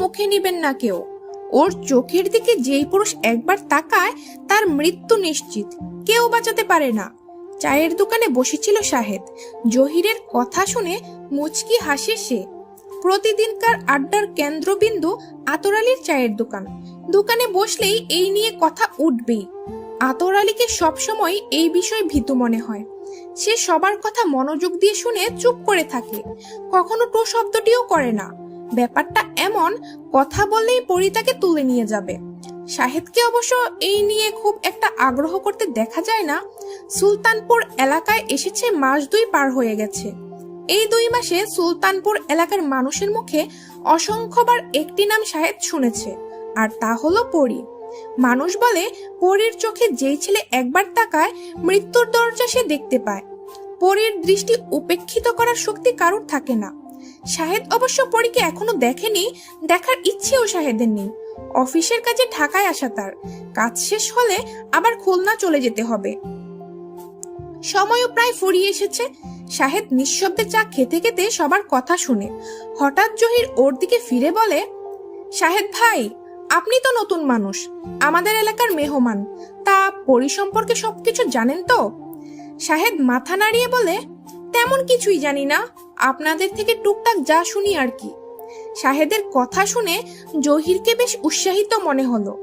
মুখে নিবেন না কেউ। ওর চোখের দিকে যেই পুরুষ একবার তাকায় তার মৃত্যু নিশ্চিত, কেউ বাঁচাতে পারে না। চায়ের দোকানে বসেছিল শাহেদ। জহিরের কথা শুনে মুচকি হাসে সে। প্রতিদিনকার আড্ডার কেন্দ্রবিন্দু আতর আলীর চায়ের দোকান। দোকানে বসলেই এই নিয়ে কথা উঠবেই। আতর আলীকে সবসময় এই বিষয়ে ভীতু মনে হয়। সে সবার কথা মনোযোগ দিয়ে শুনে চুপ করে থাকে, কখনো টো শব্দটিও করে না। ব্যাপারটা এমন, কথা বললেই পরি তাকে তুলে নিয়ে যাবে। শাহেদকে অবশ্য এই নিয়ে খুব একটা আগ্রহ করতে দেখা যায় না। সুলতানপুর এলাকায় এসেছে মাস 2 পার হয়ে গেছে। এই 2 মাসে সুলতানপুর এলাকার মানুষের মুখে অসংখ্যবার একটি নাম শাহেদ শুনেছে, আর তা হলো পরি। মানুষ বলে পরির চোখে যেই ছেলে একবার তাকায় মৃত্যুর দরজা সে দেখতে পায়। পরির দৃষ্টি উপেক্ষিত করার শক্তি কারোর থাকে না। শাহেদ অবশ্য পরীকে এখনো দেখেনি, দেখার ইচ্ছেও শাহেদের নেই। অফিসের কাজে ঢাকায় আসা তার, কাজ শেষ হলে আবার খুলনা চলে যেতে হবে। সময়ও প্রায় ফুরিয়ে এসেছে। শাহেদ নিঃশব্দে চা খেতে খেতে সবার কথা শুনে। হঠাৎ জহির ওর দিকে ফিরে বলে, শাহেদ ভাই, আপনি তো নতুন মানুষ, আমাদের এলাকার মেহমান, তা পরি সম্পর্কে সবকিছু জানেন তো? শাহেদ মাথা নাড়িয়ে বলে, তেমন কিছুই জানি না, আপনাদের থেকে টুকটাক যা শুনি আর কি। শাহেদের কথা শুনে জহিরকে বেশ উৎসাহিত মনে হলো।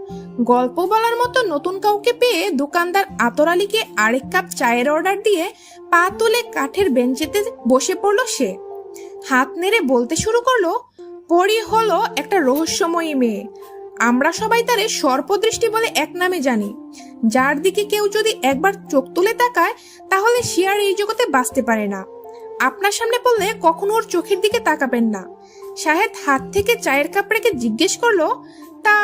গল্প বলার মতো নতুন কাউকে পেয়ে দোকানদার আতর আলীকে আরেক কাপ চায়ের অর্ডার দিয়ে পা তুলে কাঠের বেঞ্চেতে বসে পড়লো সে। হাত নেড়ে বলতে শুরু করলো, পরি হলো একটা রহস্যময়ী মেয়ে। আমরা সবাই তারে সর্পদৃষ্টি বলে এক নামে জানি। যার দিকে কেউ যদি একবার চোখ তুলে তাকায় তাহলে সে আর এই জগতে বাঁচতে পারে না। আপনার সামনে পড়লে কখনো ওর চোখের দিকে তাকাবেন না। শাহেদ হাত থেকে চায়ের কাপ রেখে জিজ্ঞেস করলো, তা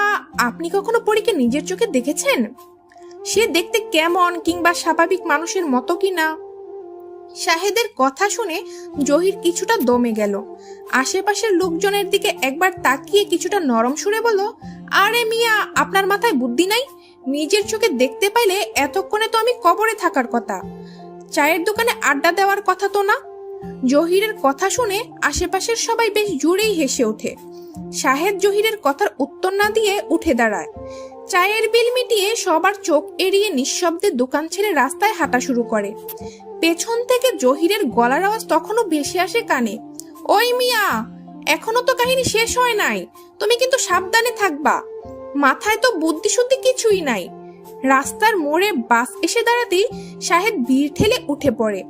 আপনি কখনো পরীকে নিজের চোখে দেখেছেন? সে দেখতে কেমন, কিংবা স্বাভাবিক মানুষের মতো কিনা? শাহেদের কথা শুনে জহির কিছুটা দমে গেল। আশেপাশের লোকজনের দিকে একবার তাকিয়ে কিছুটা নরম সুরে বলল, আরে মিয়া, আপনার মাথায় বুদ্ধি নাই? নিজের চোখে দেখতে পাইলে এতক্ষণে তো আমি কবরে থাকার কথা, চায়ের দোকানে আড্ডা দেওয়ার কথা তো না। জহিরের কথা শুনে আশেপাশের সবাই বেশ জোরেই হেসে ওঠে। শাহেদ জহিরের কথার উত্তর না দিয়ে উঠে দাঁড়ায়। চায়ের বিল মিটিয়ে সবার চোখ এড়িয়ে নিঃশব্দে দোকান ছেড়ে রাস্তায় হাঁটা শুরু করে। পেছন থেকে জহিরের গলার আওয়াজ তখনও ভেসে আসে কানে, ওই মিয়া, এখনো তো কাহিনী শেষ হয় নাই, তুমি কিন্তু সাবধানে থাকবা, মাথায় তো বুদ্ধি শুদ্ধি কিছুই নাই। রাস্তার মোড়ে বাস এসে দাঁড়াতেই শাহেদ ভিড় ঠেলে উঠে পড়ে।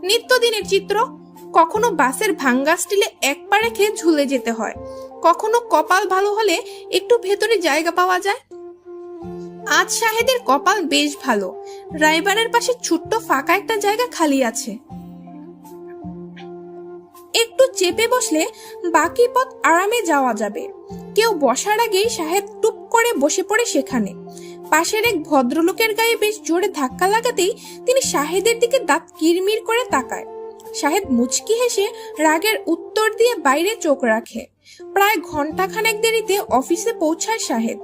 নিত্যদিনের চিত্র, কখনো বাসের ভাঙ্গা স্টিলে এক পা রেখে ঝুলে যেতে হয়, কখনো কপাল ভালো হলে একটু ভেতরে জায়গা পাওয়া যায়। আজ শাহেদের কপাল বেশ ভালো, ড্রাইভারের পাশে ছোট্ট ফাঁকা একটা জায়গা খালি আছে। একটু চেপে বসলে বাকি পথ আরামে যাওয়া যাবে। কেউ বসার আগেই শাহেদ টুপ করে বসে পড়ে সেখানে। পাশের এক ভদ্রলোকের গায়ে বেশ জোরে ধাক্কা লাগাতেই তিনি শাহেদের দিকে দাঁত কিরমির করে তাকায়। শাহেদ মুচকি হেসে রাগের উত্তর দিয়ে বাইরে চোখ রাখে। প্রায় ঘন্টাখানেক দেরিতে অফিসে পৌঁছায় শাহেদ।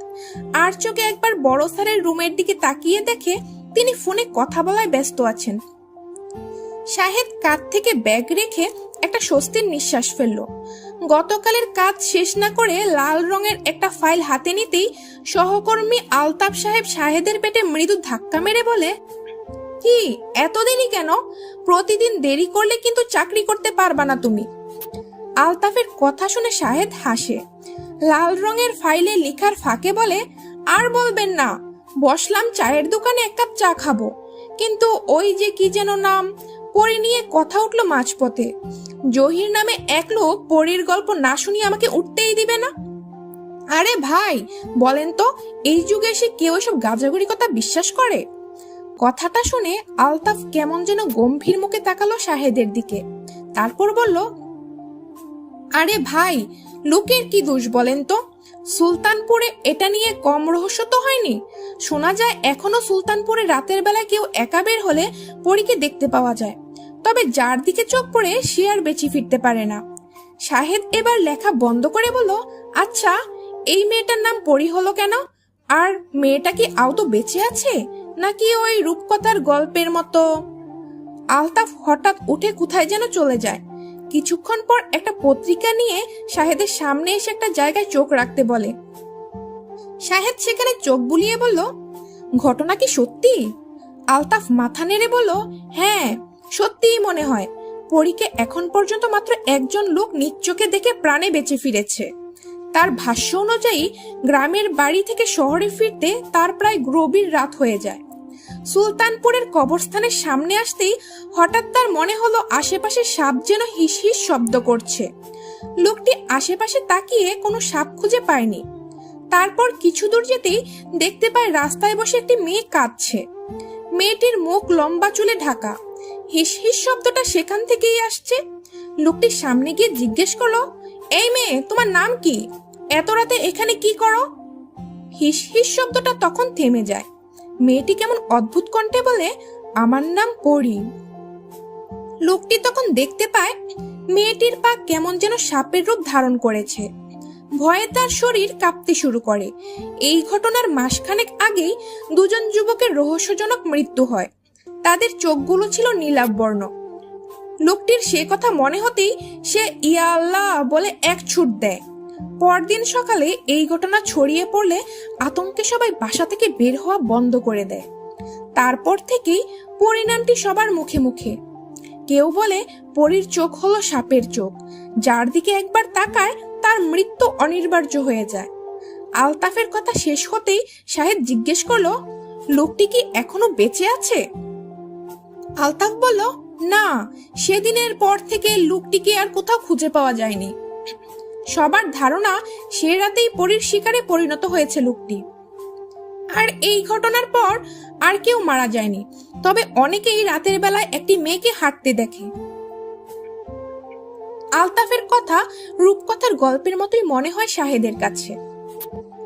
আর চোখে একবার বড় স্যারের রুমের দিকে তাকিয়ে দেখে তিনি ফোনে কথা বলায় ব্যস্ত আছেন। শাহেদ কাঁধ থেকে ব্যাগ রেখে একটা স্বস্তির নিঃশ্বাস ফেলল। গতকালের কাজ শেষ না করে লাল রঙের একটা ফাইল হাতে নিতেই সহকর্মী আলতাফ সাহেব শাহেদের পেটে মৃদু ধাক্কা মেরে বলে, কি এত দেরি কেন? প্রতিদিন দেরি করলে কিন্তু চাকরি করতে পারবা না তুমি। আলতাফের কথা শুনে শাহেদ হাসে। লাল রঙের ফাইলে লেখার ফাঁকে বলে, আর বলবেন না, বসলাম চায়ের দোকানে এক কাপ চা খাবো, কিন্তু ওই যে কি যেন নাম, পরি নিয়ে কথা উঠলো মাঝপথে। জহির নামে এক লোক পরির গল্প না শুনিয়ে আমাকে উঠতেই দিবে না। আরে ভাই, বলেন তো, এই যুগে এসে কেউ এসব গাঁজাগুড়ি কথা বিশ্বাস করে? কথাটা শুনে আলতাফ কেমন যেন গম্ভীর মুখে তাকালো শাহেদের দিকে, তারপর বলল, আরে ভাই, লোকের কি দোষ বলেন তো? সুলতানপুরে এটা নিয়ে কম রহস্য তো হয়নি। শোনা যায় এখনো সুলতানপুরে রাতের বেলায় কেউ একা বের হলে পরীকে দেখতে পাওয়া যায়, তবে যার দিকে চোখ পড়ে সে আর বেঁচে ফিরতে পারে না। শাহেদ এবার লেখা বন্ধ করে বলল, আচ্ছা, এই মেয়েটার নাম পরি হলো কেন? আর মেয়েটা কি আদৌ বেঁচে আছে, নাকি ওই রূপকথার গল্পের মতো? আলতাফ হঠাৎ উঠে কোথায় যেন চলে যায়। কিছুক্ষণ পর একটা পত্রিকা নিয়ে শাহেদের সামনে এসে একটা জায়গায় চোখ রাখতে বলে। শাহেদ সেখানে চোখ বুলিয়ে বলল, ঘটনা কি সত্যি? আলতাফ মাথা নেড়ে বলল, হ্যাঁ সত্যিই মনে হয়। পরীকে এখন পর্যন্ত মাত্র একজন লোক নিজ চোখে দেখে প্রাণে বেঁচে ফিরেছে। তার ভাষ্য অনুযায়ী গ্রামের বাড়ি থেকে শহরে ফিরতে তার প্রায় গভীর রাত হয়ে যায়। সুলতানপুরের কবরস্থানের সামনে আসতেই হঠাৎ তার মনে হলো আশেপাশে সাপ যেন হিস হিস শব্দ করছে। লোকটি আশেপাশে তাকিয়ে কোনো সাপ খুঁজে পায়নি। তারপর কিছু দূর যেতেই দেখতে পায় রাস্তায় বসে একটি মেয়ে কাঁদছে। মেয়েটির মুখ লম্বা চুলে ঢাকা। হিস হিস শব্দটা সেখান থেকেই আসছে। লোকটি সামনে গিয়ে জিজ্ঞেস করলো, এই মেয়ে, তোমার নাম কি? এত রাতে এখানে কি করো? হিস হিস শব্দটা তখন থেমে যায়। মেয়েটি কেমন অদ্ভুত কণ্ঠে বলে, আমার নাম পরি। লোকটি তখন দেখতে পায় মেয়েটির পা কেমন যেন সাপের রূপ ধারণ করেছে। ভয়ে তার শরীর কাঁপতে শুরু করে। এই ঘটনার মাসখানেক আগেই দুজন যুবকের রহস্যজনক মৃত্যু হয়। তাদের চোখগুলো ছিল নীলাভ-বর্ণ। লোকটির সে কথা মনে হতেই সে ইয়া আল্লাহ বলে এক ছুট দেয়। পরদিন সকালে এই ঘটনা ছড়িয়ে পড়লে আতঙ্কে সবাই বাসা থেকে বের হওয়া বন্ধ করে দেয়। তারপর থেকেই পরিণামটি সবার মুখে মুখে। কেউ বলে পরীর চোখ হলো সাপের চোখ, যার দিকে একবার তাকায় তার মৃত্যু অনিবার্য হয়ে যায়। আলতাফের কথা শেষ হতেই শাহেদ জিজ্ঞেস করলো, লোকটি কি এখনো বেঁচে আছে? আলতাফ বলল, না, সেদিনের পর থেকে লোকটিকে আর কোথাও খুঁজে পাওয়া যায়নি। সবার ধারণা সে রাতেই পরীর শিকারে পরিণত হয়েছে লোকটি। আর এই ঘটনার পর আর কেউ মারা যায়নি, তবে অনেকেই রাতের বেলায় একটি মেয়েকে হাঁটতে দেখে। আলতাফের কথা রূপকথার গল্পের মতোই মনে হয় শাহেদের কাছে।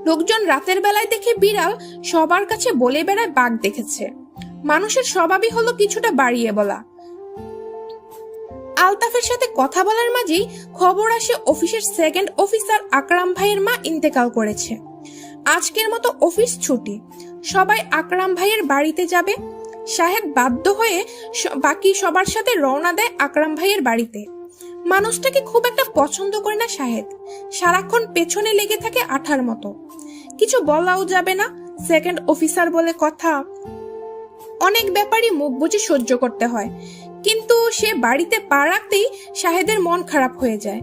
লোকজন রাতের বেলায় দেখে বিড়াল, সবার কাছে বলে বেড়ায় বাঘ দেখেছে। মানুষের স্বভাবই হলো কিছুটা বাড়িয়ে বলা। আলতাফের সাথে কথা বলার মাঝেই খবর আসে অফিসের সেকেন্ড অফিসার আকরাম ভাইয়ের মা ইন্তেকাল করেছে। আজকের মতো অফিস ছুটি, সবাই আকরাম ভাইয়ের বাড়িতে যাবে। শাহেদ বাধ্য হয়ে বাকি সবার সাথে রওনা দেয় আকরাম ভাইয়ের বাড়িতে। মানুষটাকে খুব একটা পছন্দ করে না শাহেদ, সারাক্ষণ পেছনে লেগে থাকে আঠার মতো। কিছু বলাও যাবে না, সেকেন্ড অফিসার বলে কথা। অনেক ব্যাপারই মুখ বুঝে সহ্য করতে হয়। কিন্তু সে বাড়িতে পা রাখতেই শাহেদের মন খারাপ হয়ে যায়।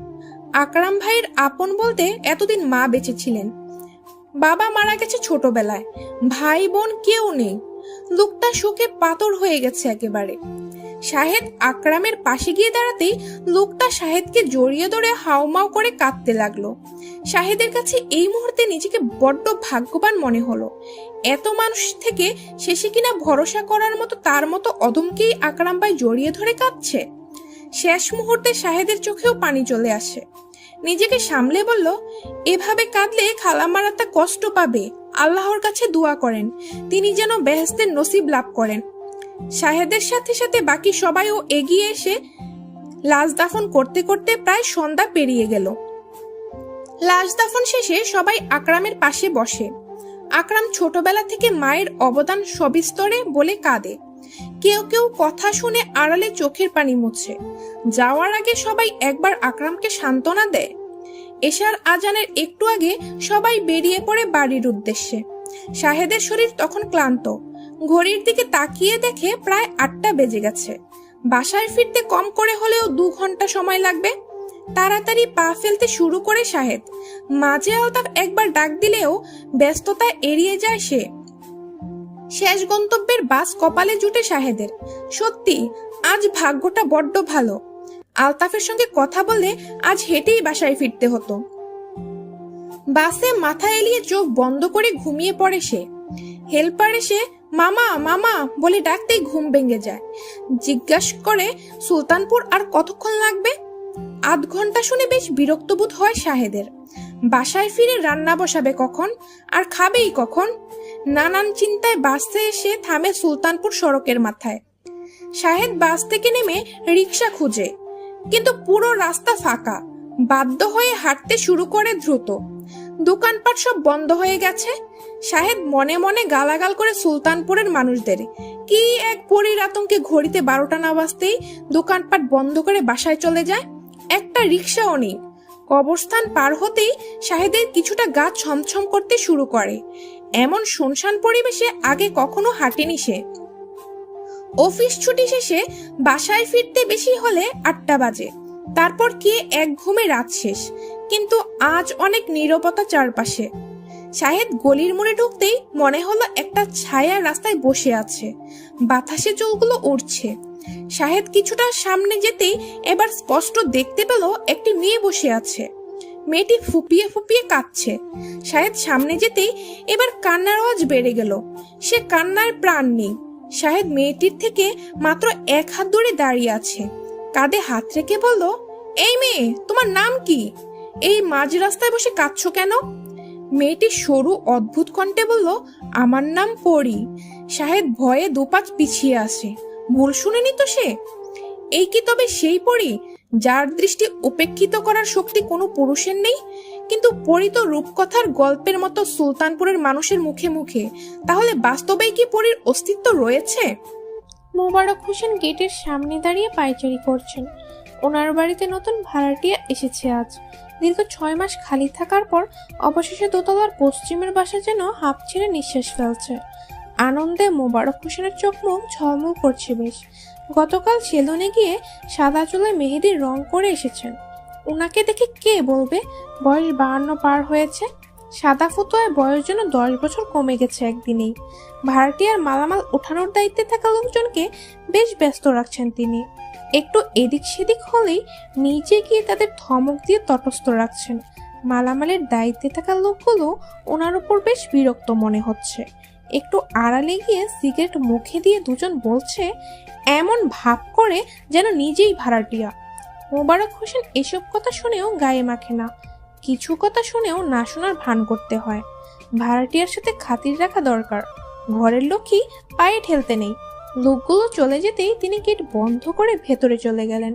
আকরাম ভাইয়ের আপন বলতে এতদিন মা বেঁচে ছিলেন, বাবা মারা গেছে ছোটবেলায়, ভাই বোন কেউ নেই। লোকটা শোকে পাথর হয়ে গেছে একেবারে। শাহেদ আকরামের পাশে গিয়ে দাঁড়াতেই লোকটা শাহেদকে জড়িয়ে ধরে হাউমাউ করে কাঁদতে লাগলো। শাহেদের কাছে এই মুহূর্তে নিজেকে বড্ড ভাগ্যবান মনে হলো। এত মানুষ থেকে শেষে কিনা ভরসা করার মতো তার মতো অদমকেই আকরাম ভাই জড়িয়ে ধরে কাঁদছে। শেষ মুহূর্তে শাহেদের চোখেও পানি চলে আসে। নিজেকে সামলে বলল, এভাবে কাঁদলে খালামারাতা কষ্ট পাবে, আল্লাহর কাছে দোয়া করেন তিনি যেন বেহেশতের নসিব লাভ করেন। শাহেদের সাথে সাথে বাকি সবাইও এগিয়ে এসে লাশ দাফন করতে করতে প্রায় সন্ধ্যা পেরিয়ে গেল। লাশ দাফন শেষে সবাই আকরামের পাশে বসে। আকরাম ছোটবেলা থেকে মায়ের অবদান সবিস্তরে বলে কাঁদে। কেউ কেউ কথা শুনে আড়ালে চোখের পানি মুছে। যাওয়ার আগে সবাই একবার আকরামকে সান্ত্বনা দেয়। এশার আজানের একটু আগে সবাই বেরিয়ে পড়ে বাড়ির উদ্দেশ্যে। শাহেদের শরীর তখন ক্লান্ত। ঘড়ির দিকে তাকিয়ে দেখে প্রায় 8টা বেজে গেছে। বাসায় ফিরতে কম করে হলেও 2 ঘন্টা সময় লাগবে। তাড়াতাড়ি পা ফেলতে শুরু করে শাহেদ। মাঝে আলতাফ একবার ডাক দিলেও ব্যস্ততা এড়িয়ে যায় সে। শেষ গন্তব্যের বাস কপালে জুটে শাহেদের। সত্যি আজ ভাগ্যটা বড্ড ভালো। আলতাফের সঙ্গে কথা বলে আজ হেঁটেই বাসায় ফিরতে হতো। বাসে মাথা এলিয়ে চোখ বন্ধ করে ঘুমিয়ে পড়ে সে। হেল্পার এসে মামা মামা বলে ডাকতেই ঘুম ভেঙে যায়। জিজ্ঞাসা করে সুলতানপুর আর কতক্ষণ লাগবে। আধ ঘন্টা শুনে বেশ বিরক্ত বোধ হয় শাহেদের। বাসায় ফিরে রান্না বসাবে কখন, আর খাবেই কখন? নানান চিন্তায় বাসে এসে থামে সুলতানপুর সড়কের মাথায়। শাহেদ বাস থেকে নেমে রিক্সা খুঁজে, কিন্তু পুরো রাস্তা ফাঁকা। বাধ্য হয়ে হাঁটতে শুরু করে দ্রুত। দোকানপাট সব বন্ধ হয়ে গেছে। শাহেদ মনে মনে গালাগাল করে সুলতানপুরের মানুষদের। কি এক পরীর আতঙ্কে ঘড়িতে 12টা না বাজতেই দোকানপাট বন্ধ করে বাসায় চলে যায়। একটা রিকশাও নেই। কবরস্থান পার হতেই শাহেদের কিছুটা গা ছমছম করতে শুরু করে। এমন শুনশান পরিবেশে আগে কখনো হাঁটেনি সে। অফিস ছুটি শেষে বাসায় ফিরতে বেশি হলে 8টা বাজে। তারপর কি এক ঘুমে রাত শেষ, কিন্তু আজ অনেক নীরবতা চারপাশে। শাহেদ গলির মোড়ে ঢুকতেই মনে হলো একটা ছায়া রাস্তায় বসে আছে, বাতাসে চুলগুলো উড়ছে। শাহেদ কিছুটা সামনে যেতেই এবার স্পষ্ট দেখতে পেল একটি মেয়ে বসে আছে। মেয়েটি ফুপিয়ে ফুপিয়ে কাঁদছে। শাহেদ সামনে যেতেই এবার কান্নার আওয়াজ বেড়ে গেল। সে কান্নার প্রাণ নেই। শাহেদ মেয়েটির থেকে মাত্র 1 হাত দূরে দাঁড়িয়ে আছে, কাঁধে হাত রেখে বলল, এই মেয়ে, তোমার নাম কি? এই মাঝ রাস্তায় বসে কাঁদছো কেন? মেয়েটি সরু অদ্ভুত কণ্ঠে বলল, আমার নাম পরি। শাহেদ ভয়ে 2 পা পিছিয়ে আসে। ভুল শুনেনি তো সে? এই কি তবে সেই পরি যার দৃষ্টি উপেক্ষিত করার শক্তি কোনো পুরুষের নেই? কিন্তু পরি তো রূপকথার গল্পের মতো সুলতানপুরের মানুষের মুখে মুখে। তাহলে বাস্তবেই কি পরির অস্তিত্ব রয়েছে? মোবারক হোসেন গেটের সামনে দাঁড়িয়ে পায়চারি করছেন। ওনার বাড়িতে নতুন ভাড়াটিয়া এসেছে আজ। দীর্ঘ 6 মাস খালি থাকার পর অবশেষে দোতলার পশ্চিমের বাসা যেন হাঁপ ছেড়ে নিঃশ্বাস ফেলছে। আনন্দে মোবারক হোসেনের চোখ মুখ ঝলমল করছে বেশ। গতকাল সেলুনে গিয়ে সাদা চুলে মেহেদির রং করে এসেছেন। ওনাকে দেখে কে বলবে বয়স 52 পার হয়েছে? সাদা ফতুয়ায় বয়স যেন 10 বছর কমে গেছে একদিনেই। ভাড়াটিয়ার মালামাল ওঠানোর দায়িত্বে থাকা লোকজনকে বেশ ব্যস্ত রাখছেন তিনি। একটু এদিক সেদিক হলেই নিচে গিয়ে তাদের ধমক দিয়ে তটস্থ রাখছেন। মালামালের দায়িত্বে থাকা লোকগুলো ওনার উপর বেশ বিরক্ত মনে হচ্ছে। একটু আড়ালে গিয়ে সিগারেট মুখে দিয়ে দুজন বলছে এমন ভাব করে যেন নিজেই ভাড়াটিয়া। মোবারক হোসেন এসব কথা শুনেও গায়ে মাখে না। কিছু কথা শুনেও না শোনার ভান করতে হয়। ভাড়াটিয়ার সাথে খাতির রাখা দরকার। ঘরের লক্ষ্মী পায়ে ঠেলতে নেই। লোকগুলো চলে যেতেই তিনি গেট বন্ধ করে ভেতরে চলে গেলেন।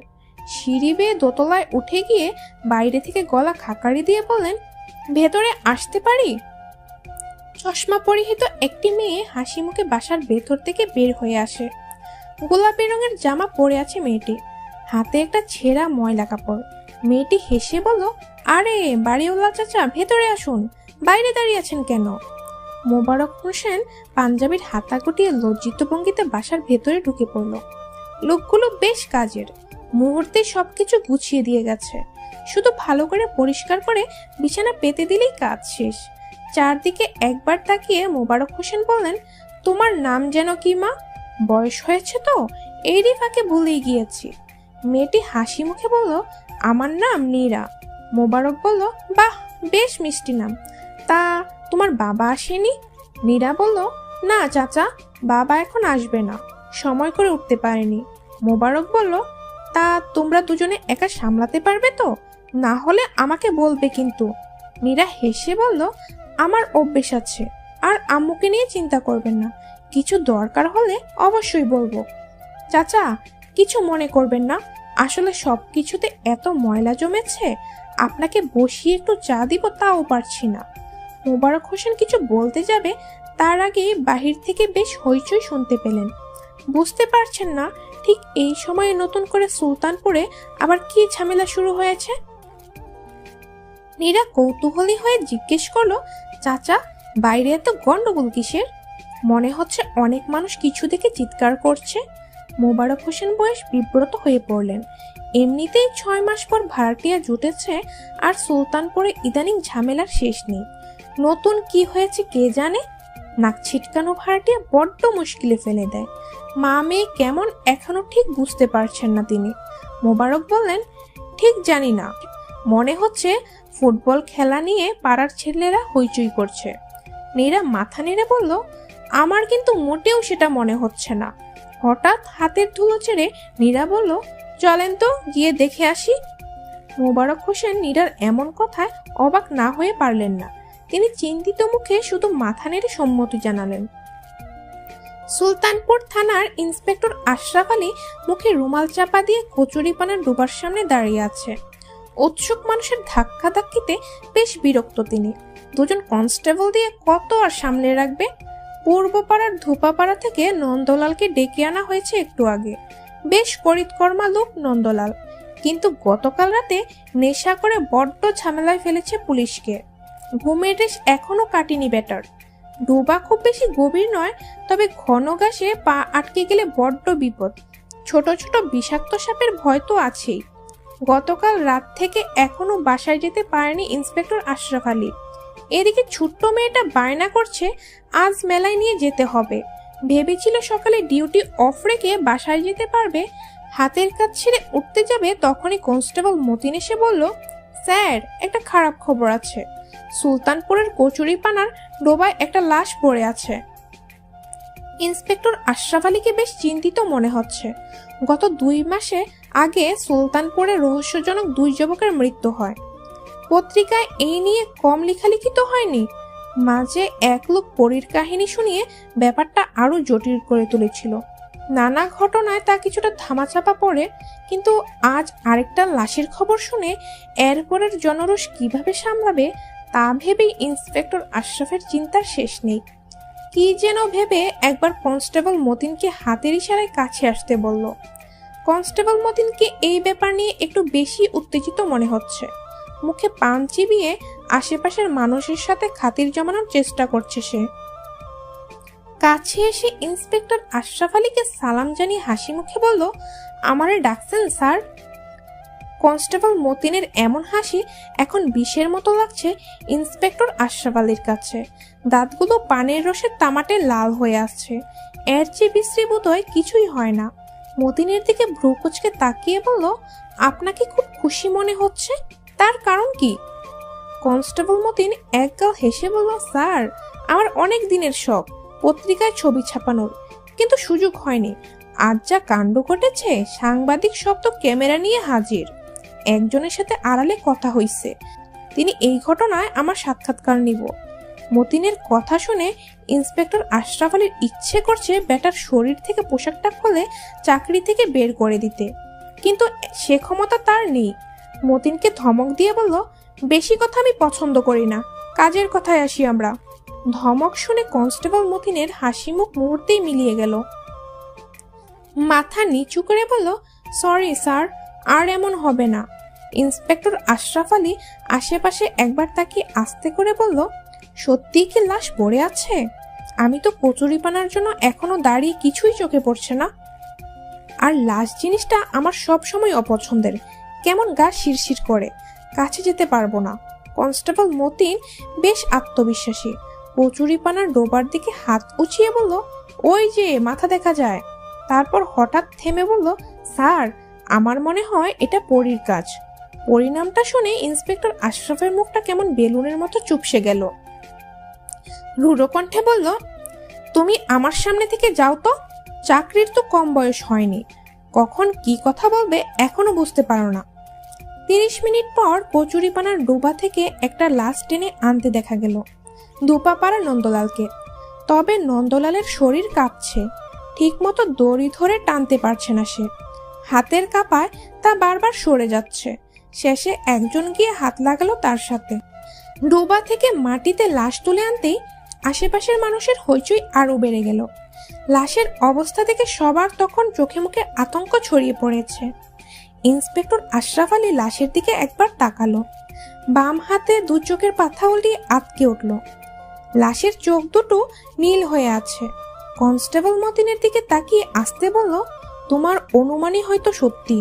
সিঁড়ি বেয়ে দোতলায় উঠে গিয়ে বাইরে থেকে গলা খাকারি দিয়ে বললেন, ভেতরে আসতে পারি? চশমা পরিহিত একটি মেয়ে হাসি মুখে বাসার ভেতর থেকে বের হয়ে আসে। গোলাপি রঙের জামা পরে আছে মেয়েটি, হাতে একটা ছেঁড়া ময়লা কাপড়। মেয়েটি হেসে বলল, আরে বাড়িওয়ালা চাচা, ভেতরে আসুন, বাইরে দাঁড়িয়ে আছেন কেন? মোবারক হোসেন পাঞ্জাবির হাতা গুটিয়ে লজ্জিত ভঙ্গিতে বাসার ভেতরে ঢুকে পড়ল। লোকগুলো বেশ কাজের, মুহূর্তে সবকিছু গুছিয়ে দিয়ে গেছে। শুধু ভালো করে পরিষ্কার করে বিছানা পেতে দিলেই কাজ শেষ। চারদিকে একবার তাকিয়ে মোবারক হোসেন বললেন, তোমার নাম যেন কি মা? বয়স হয়েছে তো, এরই ফাঁকে ভুলেই গিয়েছি। মেয়েটি হাসি মুখে বলল, আমার নাম নীরা। মোবারক বলল, বাহ, বেশ মিষ্টি নাম। তা তোমার বাবা আসেনি? নীরা বলল, না চাচা, বাবা এখন আসবে না, সময় করে উঠতে পারেনি। মোবারক বলল, তা তোমরা দুজনে একা সামলাতে পারবে তো? না হলে আমাকে বলবে কিন্তু। নীরা হেসে বলল, আমার অভ্যেস আছে, আর আম্মুকে নিয়ে চিন্তা করবেন না, কিছু দরকার হলে অবশ্যই বলবো। চাচা, কিছু মনে করবেন না, আসলে সব কিছুতে এত ময়লা জমেছে, আপনাকে বসিয়ে একটু চা দিব তাও পারছি না। মোবারক হোসেন কিছু বলতে যাবে তার আগেই বাহির থেকে বেশ হইচই শুনতে পেলেন। বুঝতে পারছেন না ঠিক এই সময়ে নতুন করে সুলতানপুরে আবার কি ঝামেলা শুরু হয়েছে। নীরা কৌতূহলী হয়ে জিজ্ঞেস করলো, চাচা, বাইরে এত গন্ডগোল কিসের? মনে হচ্ছে অনেক মানুষ কিছু দেখে চিৎকার করছে। মোবারক হোসেন বয়স বিব্রত হয়ে পড়লেন। এমনিতেই 6 মাস পর ভাড়াটিয়া জুটেছে, আর সুলতানপুরে ইদানিং ঝামেলার শেষ নেই। নতুন কি হয়েছে কে জানে। নাক ছিটকানো ভাড়াটিয়া বড্ড মুশকিলে ফেলে দেয়। মা মেয়ে কেমন এখনো ঠিক বুঝতে পারছেন না তিনি। মোবারক বললেন, ঠিক জানি না, মনে হচ্ছে ফুটবল খেলা নিয়ে পাড়ার ছেলেরা হইচই করছে। নীরা মাথা নেড়ে বলল, আমার কিন্তু মোটেও সেটা মনে হচ্ছে না। হঠাৎ হাতের ধুলো ছেড়ে নীরা বলল, চলেন তো গিয়ে দেখে আসি। মোবারক হোসেন নীরার এমন কথায় অবাক না হয়ে পারলেন না। তিনি চিন্তিত মুখে শুধু মাথা নেড়ে সম্মতি জানালেন। সুলতানপুর থানার ইন্সপেক্টর আশরাফ আলী মুখে রুমাল চাপা দিয়ে কচুরিপানার ডোবার সামনে দাঁড়িয়ে আছে। উৎসুক মানুষের ধাক্কাধাক্কিতে বেশ বিরক্ত তিনি। দুজন কনস্টেবল দিয়ে কত আর সামলে রাখবে। পূর্বপাড়ার ধোপাপাড়া থেকে নন্দলালকে ডেকে আনা হয়েছে একটু আগে। বেশ করিতকর্মা লোক নন্দলাল। কিন্তু গতকাল রাতে নেশা করে বড্ড ঝামেলায় ফেলেছে পুলিশকে। ঘুমের রেশ এখনো কাটেনি বেটার। ডোবা খুব বেশি গভীর নয়, তবে ঘন ঘাসে পা আটকে গেলে বড্ড বিপদ। ছোট ছোট বিষাক্ত সাপের ভয় তো আছেই। গতকাল রাত থেকে এখনো বাসায় যেতে পারেনি ইন্সপেক্টর আশরাফ আলী। এদিকে ছোট্ট মেয়েটা বায়না করছে আজ মেলায় নিয়ে যেতে হবে। ভেবেছিল সকালে ডিউটি অফ রেখে বাসায় যেতে পারবে। হাতের কাজ ছেড়ে উঠতে যাবে, তখনই কনস্টেবল মতিন এসে বলল, স্যার, একটা খারাপ খবর আছে। সুলতানপুরের কচুরিপানার ডোবায় একটা লাশ পড়ে আছে। ইন্সপেক্টর আশরাফ আলীকে বেশ চিন্তিত মনে হচ্ছে। গত 2 মাসে আগে সুলতানপুরে রহস্যজনক 2 যুবকের মৃত্যু হয়। পত্রিকায় এই নিয়ে কম লেখালেখি তো হয়নি। মাঝে এক লোক পরীর কাহিনী শুনিয়ে ব্যাপারটা আরো জটিল করে তুলেছিল। নানা ঘটনায় তা কিছুটা ধামাচাপা পড়ে, কিন্তু আজ আরেকটা লাশের খবর শুনে এরপরের জনরোষ কিভাবে সামলাবে তা ভেবেই ইন্সপেক্টর আশরাফের চিন্তার শেষ নেই। কি যেন ভেবে একবার কনস্টেবল মতিনকে হাতের ইশারায় কাছে আসতে বলল। কনস্টেবল মতিনকে এই ব্যাপার নিয়ে একটু বেশি উত্তেজিত মনে হচ্ছে। মুখে পান চিবিয়ে আশেপাশের মানুষের সাথে খাতির জমানোর চেষ্টা করছে সে। কাছে এসে ইন্সপেক্টর আশরাফ আলীকে সালাম জানিয়ে হাসি মুখে বলল, আমারে ডাকছেন স্যার? কনস্টেবল মতিনের এমন হাসি এখন বিষের মতো লাগছে ইন্সপেক্টর আশরাফ আলীর কাছে। দাঁতগুলো পানের রসে তামাটে লাল হয়ে আসছে। এর চেয়ে বিশ্রী বোধহয় কিছুই হয় না। মতিনের দিকে ভ্রু কুঁচকে তাকিয়ে বলল, আপনাকে খুব খুশি মনে হচ্ছে, তার কারণ কি? কনস্টেবল মতিন একগাল হেসে বলল, স্যার, আমার অনেক দিনের শখ পত্রিকায় ছবি ছাপানোর, কিন্তু সুযোগ হয়নি। আজ যা কাণ্ড ঘটেছে, সাংবাদিক সব তো ক্যামেরা নিয়ে হাজির। একজনের সাথে আড়ালে কথা হইছে, তিনি এই ঘটনায় আমার সাক্ষাৎকার নিব। মতিনের কথা শুনে ইন্সপেক্টর আশরাফ আলীর ইচ্ছে করছে বেটার শরীর থেকে পোশাকটা খুলে চাকরি থেকে বের করে দিতে, কিন্তু সে ক্ষমতা তার নেই। মতিনকে ধমক দিয়ে বলল, বেশি কথা আমি পছন্দ করি না, কাজের কথায় আসি আমরা। ধমক শুনে কনস্টেবল মতিনের হাসি মুখ মুহূর্তেই মিলিয়ে গেল। মাথা নিচু করে বলল, সরি স্যার, আর এমন হবে না। ইন্সপেক্টর আশরাফ আলী আশেপাশে একবার তাকিয়ে আস্তে করে বলল, সত্যিই কি লাশ পড়ে আছে? আমি তো কচুরিপানার জন্য এখনো দাঁড়িয়ে কিছুই চোখে পড়ছে না। আর লাশ জিনিসটা আমার সব সময় অপছন্দের, কেমন গা শিরশির করে, কাছে যেতে পারবো না। কনস্টেবল মতিন বেশ আত্মবিশ্বাসী। কচুরিপানার ডোবার দিকে হাত উঁচিয়ে বলল, ওই যে মাথা দেখা যায়। তারপর হঠাৎ থেমে বলল, স্যার, আমার মনে হয় এটা পরীর কাজ। পরিণামটা শুনে ইন্সপেক্টর আশরাফের মুখটা কেমন বেলুনের মতো চুপসে গেল। রূঢ় কণ্ঠে বলল, তুমি আমার সামনে থেকে যাও তো। চাকরির তো কম বয়স হয়নি, কখন কি কথা বলবে এখনো বুঝতে পারো না। 30 মিনিট পর কচুরিপানার ডোবা থেকে একটা লাশ টেনে আনতে দেখা গেল দুপাপাড়া নন্দলালকে। তবে নন্দলালের শরীর কাঁপছে, ঠিক মতো দড়ি ধরে টানতে পারছে না সে। হাতের কাঁপায় তা বারবার সরে যাচ্ছে। শেষে একজন গিয়ে হাত লাগালো তার সাথে। ডোবা থেকে মাটিতে লাশ তুলে আনতেই আশেপাশের মানুষের হইচই আরো বেড়ে গেল। লাশের অবস্থা দেখে সবার তখন চোখে মুখে আতঙ্ক ছড়িয়ে পড়েছে। ইন্সপেক্টর আশরাফ আলী লাশের দিকে একবার তাকালো। বাম হাতে 2 চোখের পাতা উল্টিয়ে আটকে উঠল। লাশের চোখ দুটো নীল হয়ে আছে। কনস্টেবল মতিনের দিকে তাকিয়ে আসতে বলল, তোমার অনুমানই হয়তো সত্যি,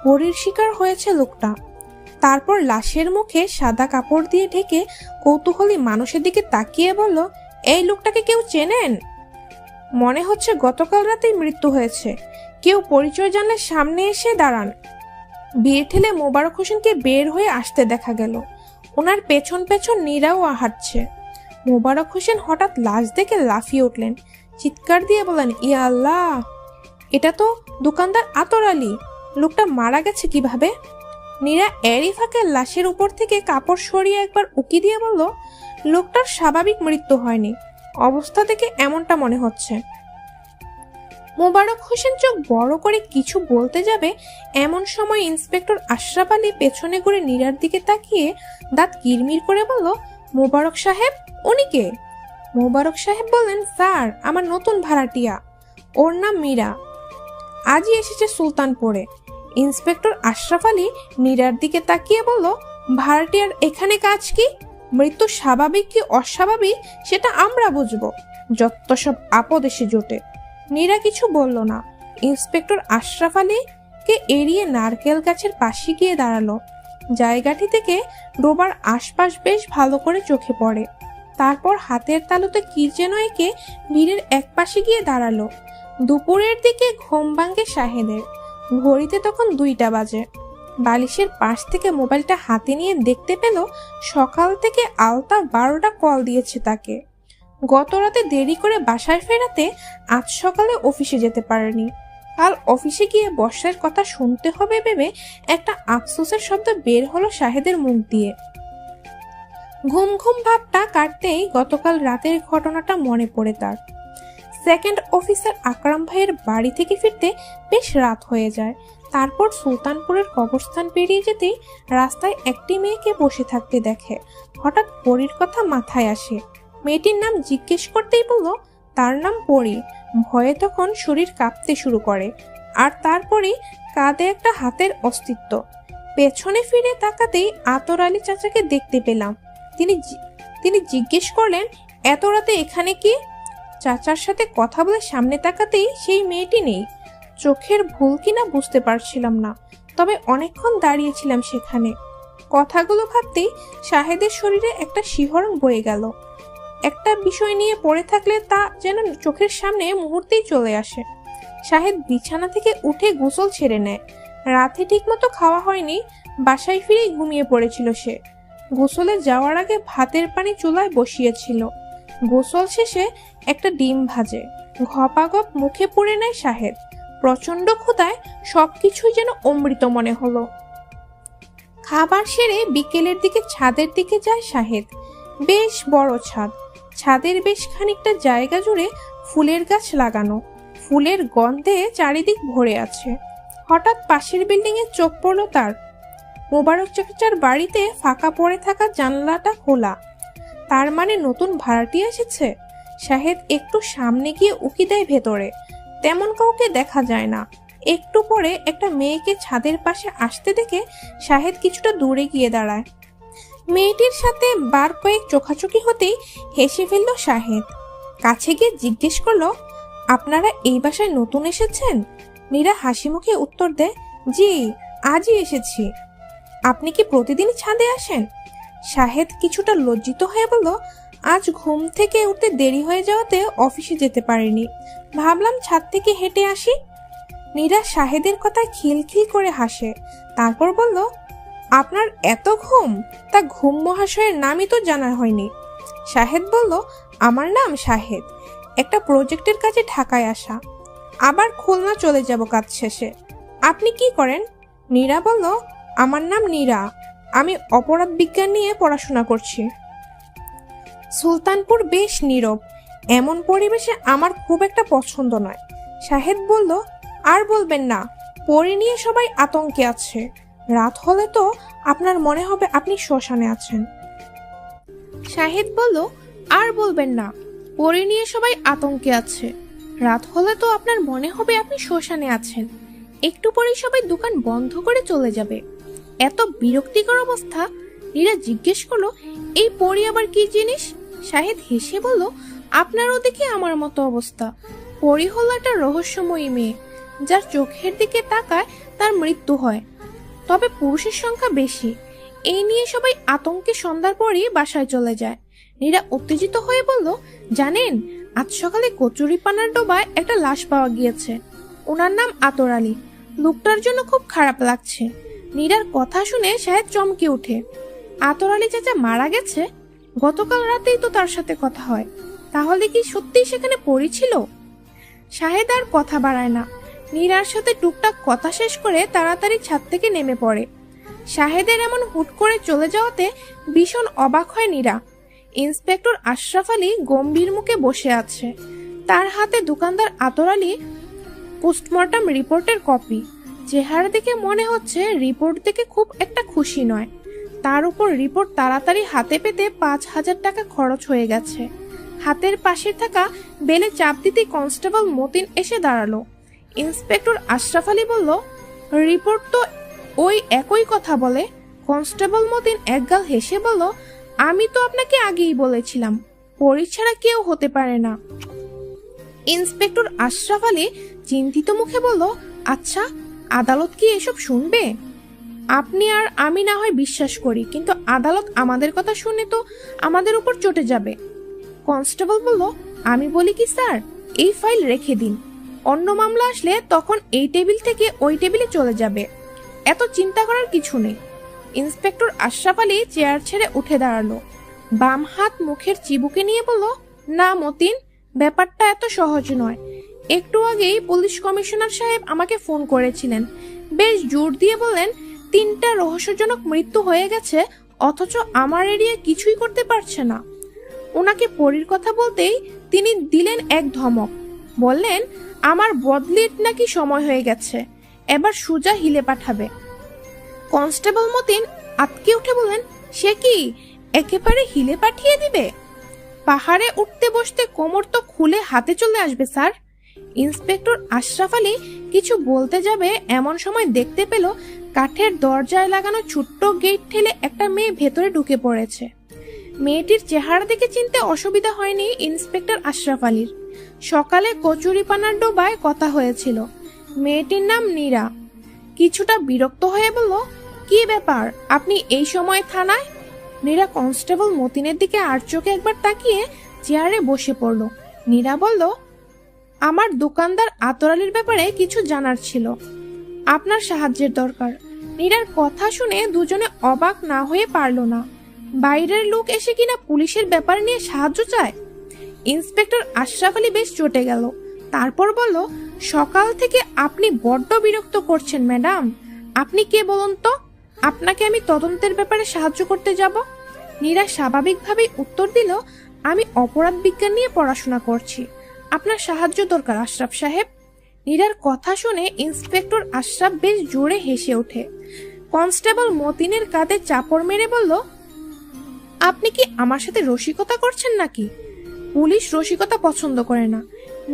পরীর শিকার হয়েছে লোকটা। তারপর লাশের মুখে সাদা কাপড় দিয়ে ঢেকে কৌতূহলী মানুষের দিকে তাকিয়ে বলল, এই লোকটাকে কেউ চেনেন? মনে হচ্ছে গতকাল রাতেই মৃত্যু হয়েছে। কেউ পরিচয় জানলে সামনে এসে দাঁড়ান। ভিড় ঠেলে মোবারক হোসেনকে বের হয়ে আসতে দেখা গেল। ওনার পেছন পেছন নীরাও হাঁটছে। মোবারক হোসেন হঠাৎ লাশ দেখে লাফিয়ে উঠলেন, চিৎকার দিয়ে বলেন, ইয়া আল্লাহ, এটা তো দোকানদার আতর আলী। লোকটা মারা গেছে কিভাবে? নীরা এরই ফাঁকে লাশের উপর থেকে কাপড় সরিয়ে একবার উকি দিয়ে বলল, লোকটার স্বাভাবিক মৃত্যু হয়নি, অবস্থা থেকে এমনটা মনে হচ্ছে। মোবারক হোসেন চোখ বড় করে কিছু বলতে যাবে, এমন সময় ইন্সপেক্টর আশরাফ আলী পেছনে ঘুরে নীরার দিকে তাকিয়ে দাঁত কিরমির করে বলল, মোবারক সাহেব, উনি কে? মোবারক সাহেব বললেন, স্যার, আমার নতুন ভাড়াটিয়া, ওর নাম মীরা, আজই এসেছে সুলতানপুরে। ইন্সপেক্টর আশরাফ আলী নীরার দিকে তাকিয়ে বলল, ভাড়াটিয়ার এখানে কাজ কি? মৃত্যু স্বাভাবিক কি অস্বাভাবিক সেটা আমরা বুঝবো, যত সব আপদ এসে জোটে। নীরা কিছু বলল না। ইন্সপেক্টর আশরাফ আলীকে এড়িয়ে নারকেল গাছের পাশে গিয়ে দাঁড়ালো। জায়গাটি থেকে ডোবার আশপাশ বেশ ভালো করে চোখে পড়ে। তারপর হাতের তালুতে কি যেন এঁকে ভিড়ের এক পাশে গিয়ে দাঁড়ালো। দুপুরের দিকে ঘুম ভাঙে শাহেদের। ঘড়িতে তখন 2টা বাজে। বালিশের পাশ থেকে মোবাইলটা হাতে নিয়ে দেখতে পেল সকাল থেকে আলতা 12টা কল দিয়েছে তাকে। গত রাতে দেরি করে বাসায় ফেরাতে আজ সকালে অফিসে যেতে পারেনি। কাল অফিসে গিয়ে বর্ষার কথা শুনতে হবে ভেবে একটা আফসোসের শব্দ বের হলো শাহেদের মুখ দিয়ে। ঘুম ঘুম ভাবটা কাটতেই গতকাল রাতের ঘটনাটা মনে পড়ে তার। সেকেন্ড অফিসার আকরাম ভাইয়ের বাড়ি থেকে ফিরতে বেশ রাত হয়ে যায়। তারপর সুলতানপুরের কবরস্থান পেরিয়ে যেতেই রাস্তায় একটি মেয়েকে বসে থাকতে দেখে। হঠাৎ পরীর কথা মাথায় আসে। মেয়েটির নাম জিজ্ঞেস করতেই বলল তার নাম পরী। ভয়ে তখন শরীর কাঁপতে শুরু করে, আর তারপরেই কাঁধে একটা হাতের অস্তিত্ব। পেছনে ফিরে তাকাতেই আতর আলী চাচাকে দেখতে পেলাম। তিনি জিজ্ঞেস করলেন, এত রাতে এখানে কি? চাচার সাথে কথা বলে সামনে তাকাতেই সেই মেয়েটি নেই। চোখের ভুল কিনা বুঝতে পারছিলাম না, তবে অনেকক্ষণ দাঁড়িয়েছিলাম সেখানে। কথাগুলো ভাবতেই শাহেদের শরীরে একটা শিহরণ বয়ে গেল। একটা বিষয় নিয়ে পড়ে থাকলে তা যেন চোখের সামনে মুহূর্তেই চলে আসে। শাহেদ বিছানা থেকে উঠে গোসল ছেড়ে নেয়। রাতে ঠিকমতো খাওয়া হয়নি, বাসায় ফিরেই ঘুমিয়ে পড়েছিল সে। গোসলে যাওয়ার আগে ভাতের পানি চুলায় বসিয়েছিল। গোসল শেষে একটা ডিম ভাজে। ঘপাঘপ মুখে পুড়ে নেয় শাহেদ। প্রচন্ড ক্ষুধায় সবকিছুই যেন অমৃত মনে হলো। খাবার সেরে বিকেলের দিকে ছাদের দিকে যায় শাহেদ। বেশ বড় ছাদ। ছাদের বেশ খানিকটা জায়গা জুড়ে ফুলের গাছ লাগানো। ফুলের গন্ধে চারিদিক ভরে আছে। হঠাৎ পাশের বিল্ডিং এ চোখ পড়ল তার। মোবারক চাচার বাড়িতে ফাঁকা পড়ে থাকা জানলাটা খোলা। তার মানে নতুন ভাড়াটিয়া এসেছে। শাহেদ একটু সামনে গিয়ে উকি দেয় ভেতরে। তেমন কাউকে দেখা যায় না। একটু পরে একটা মেয়েকে ছাদের পাশে আসতে দেখে শাহেদ কিছুটা দূরে গিয়ে দাঁড়ায়। মেয়েটির সাথে বার কয়েক চোখাচোখি হতেই হেসে ফেলল শাহেদ। কাছে গিয়ে জিজ্ঞেস করলো, আপনারা এই বাসায় নতুন এসেছেন? মীরা হাসি মুখে উত্তর দেয়, জি, আজই এসেছি। আপনি কি প্রতিদিন ছাদে আসেন? শাহেদ কিছুটা লজ্জিত হয়ে বলল, আজ ঘুম থেকে উঠতে দেরি হয়ে যাওয়াতে অফিসে যেতে পারিনি, ভাবলাম ছাদ থেকে হেঁটে আসি। মীরা শাহেদের কথায় খিলখিল করে হাসে। তারপর বলল, আপনার এত ঘুম? তা ঘুম মহাশয়ের নামই তো জানা হয়নি। শাহেদ বলল, আমার নাম শাহেদ, একটা প্রজেক্টের কাজে ঢাকায় আসা, আবার খুলনা চলে যাব কাজ শেষে। আপনি কি করেন? নীরা বলল, আমার নাম নীরা, আমি অপরাধ বিজ্ঞান নিয়ে পড়াশোনা করছি। সুলতানপুর বেশ নীরব। এমন পরিবেশে আমার খুব একটা পছন্দ নয়। শাহেদ বলল, আর বলবেন না, পরী নিয়ে সবাই আতঙ্কে আছে। রাত হলে তো আপনার মনে হবে আপনি শ্মশানে আছেন। শাহেদ বলল, আর বলবেন না, পরী নিয়ে সবাই আতঙ্কে আছে। রাত হলে তো আপনার মনে হবে আপনি শ্মশানে আছেন। একটু পরেই সবাই দোকান বন্ধ করে চলে যাবে। এত বিরক্তিকর অবস্থা। নীরা জিজ্ঞেস করলো, এই পরী আবার কি জিনিস? শাহেদ হেসে বলল, আপনারও দেখি আমার মতো অবস্থা। পরী হলো একটা রহস্যময়ী মেয়ে, যার চোখের দিকে তাকায় তার মৃত্যু হয়, তবে পুরুষের সংখ্যা বেশি। এই নিয়ে সবাই আতঙ্কে সন্ধ্যার পরই বাসায় চলে যায়। নীরা উত্তেজিত হয়ে বলল, জানেন, আজ সকালে কচুরিপানার ডোবায় একটা লাশ পাওয়া গিয়েছে। ওনার নাম আতর আলী। লোকটার জন্য খুব খারাপ লাগছে। নীরার কথা শুনে শাহেদ চমকে ওঠে। আতর আলী চাচা মারা গেছে? গতকাল রাতেই তো তার সাথে কথা হয়। তাহলে কি সত্যিই সেখানে পরী ছিল? শাহেদ আর কথা বাড়ায় না। নীরার সাথে টুকটাক কথা শেষ করে তাড়াতাড়ি ছাদ থেকে নেমে পড়ে। শাহেদের এমন হুট করে চলে যাওয়াতে ভীষণ অবাক হয় নীরা। ইন্সপেক্টর আশরাফ আলী গম্ভীর মুখে বসে আছে। তার হাতে দোকানদার আতর আলী পোস্টমর্টম রিপোর্টের কপি। চেহারা দেখে মনে হচ্ছে রিপোর্ট দেখে খুব একটা খুশি নয়। তার উপর রিপোর্ট তাড়াতাড়ি হাতে পেতে 5,000 টাকা খরচ হয়ে গেছে। হাতের পাশে থাকা বেলে চাপ দিতে কনস্টেবল মতিন এসে দাঁড়ালো। ইন্সপেক্টর আশরাফ আলী বলল, রিপোর্ট তো ওই একই কথা বলে। কনস্টেবল মতিন একগাল হেসে বলল, আমি তো আপনাকে আগেই বলেছিলাম পরী ছাড়া কেউ হতে পারে না। ইন্সপেক্টর আশরাফ আলী চিন্তিত মুখে বলল, আচ্ছা, আদালত কি এসব শুনবে? আপনি আর আমি না হয় বিশ্বাস করি, কিন্তু আদালত আমাদের কথা শুনে তো আমাদের উপর চটে যাবে। কনস্টেবল বলল, আমি বলি কি স্যার, এই ফাইল রেখে দিন, অন্য মামলা আসলে তখন এই টেবিল থেকে ওই টেবিলে চলে যাবে, এত চিন্তা করার কিছু নেই। ইন্সপেক্টর আশরাফ আলী চেয়ার ছেড়ে উঠে দাঁড়ালো, বাম হাত মুখের চিবুকে নিয়ে বলল, না মতিন, ব্যাপারটা এত সহজ নয়। একটু আগেই পুলিশ কমিশনার সাহেব আমাকে ফোন করেছিলেন, বেশ জোর দিয়ে বললেন 3টা রহস্যজনক মৃত্যু হয়ে গেছে, অথচ আমার এরিয়া কিছুই করতে পারছে না। ওনাকে পরীর কথা বলতেই তিনি দিলেন এক ধমক, বললেন আমার বদলির নাকি সময় হয়ে গেছে, এবার সুজা হিলে পাঠাবে। কনস্টেবল মতিন আতকে উঠে বললেন, সে কি একেবারে হিলে পাঠিয়ে দিবে? পাহাড়ে উঠতে বসতে কোমর তো খুলে হাতে চলে আসবে স্যার। ইন্সপেক্টর আশরাফ আলী কিছু বলতে যাবে এমন সময় দেখতে পেল কাঠের দরজায় লাগানো ছোট্ট গেট ঠেলে একটা মেয়ে ভেতরে ঢুকে পড়েছে। মেয়েটির চেহারা দেখে চিনতে অসুবিধা হয়নি ইন্সপেক্টর আশরাফ আলীর। সকালে কচুরিপানার ডোবায় কথা হয়েছিল। মেয়েটির নাম নীরা। কিছুটা বিরক্ত হয়ে বলল, কি ব্যাপার, আপনি এই সময় থানায়? নীরা কনস্টেবল মতিনের দিকে আর চোখে একবার তাকিয়ে চেয়ারে বসে পড়ল। নীরা বলল, আমার দোকানদার আতর আলীর ব্যাপারে কিছু জানার ছিল, আপনার সাহায্যের দরকার। নীরার কথা শুনে দুজনে অবাক না হয়ে পারল না। বাইরের লোক এসে কিনা পুলিশের ব্যাপার নিয়ে সাহায্য চায়। ইন্সপেক্টর আশরাফ আলী বেশ চটে গেল। তারপর বলল, সকাল থেকে আপনি বড্ড বিরক্ত করছেন ম্যাডাম। আপনি কে বলুন তো, আপনাকে আমি তদন্তের ব্যাপারে সাহায্য করতে যাব? নীরা স্বাভাবিকভাবেই উত্তর দিল, আমি অপরাধ বিজ্ঞান নিয়ে পড়াশোনা করছি, আপনার সাহায্য দরকার আশরাফ সাহেব। নীরার কথা শুনে ইন্সপেক্টর আশরাফ বেশ জোরে হেসে ওঠে। কনস্টেবল মতিনের কাঁধে চাপড় মেরে বলল, আপনি কি আমার সাথে রসিকতা করছেন নাকি? পুলিশ রসিকতা পছন্দ করে না।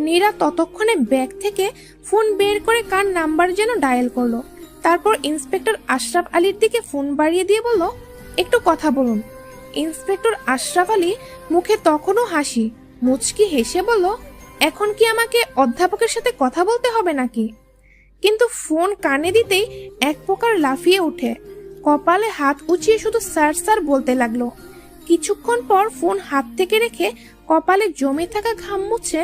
নীরা ততক্ষণে ব্যাগ থেকে ফোন বের করে কার নাম্বার যেন ডায়াল করলো। তারপর ইন্সপেক্টর আশরাফ আলীর দিকে ফোন বাড়িয়ে দিয়ে বলল, একটু কথা বলুন। ইন্সপেক্টর আশরাফ আলী মুখে তখনও হাসি, মুচকি হেসে বলল, এখন কি আমাকে অধ্যাপকের সাথে কথা বলতে হবে নাকি? কিন্তু ফোন কানে দিতেই এক প্রকার লাফিয়ে উঠে কপালে হাত উঁচিয়ে শুধু স্যার স্যার বলতে লাগলো। কিছুক্ষণ পর ফোন হাত থেকে রেখে কপালে জমে থাকা ঘাম মুছে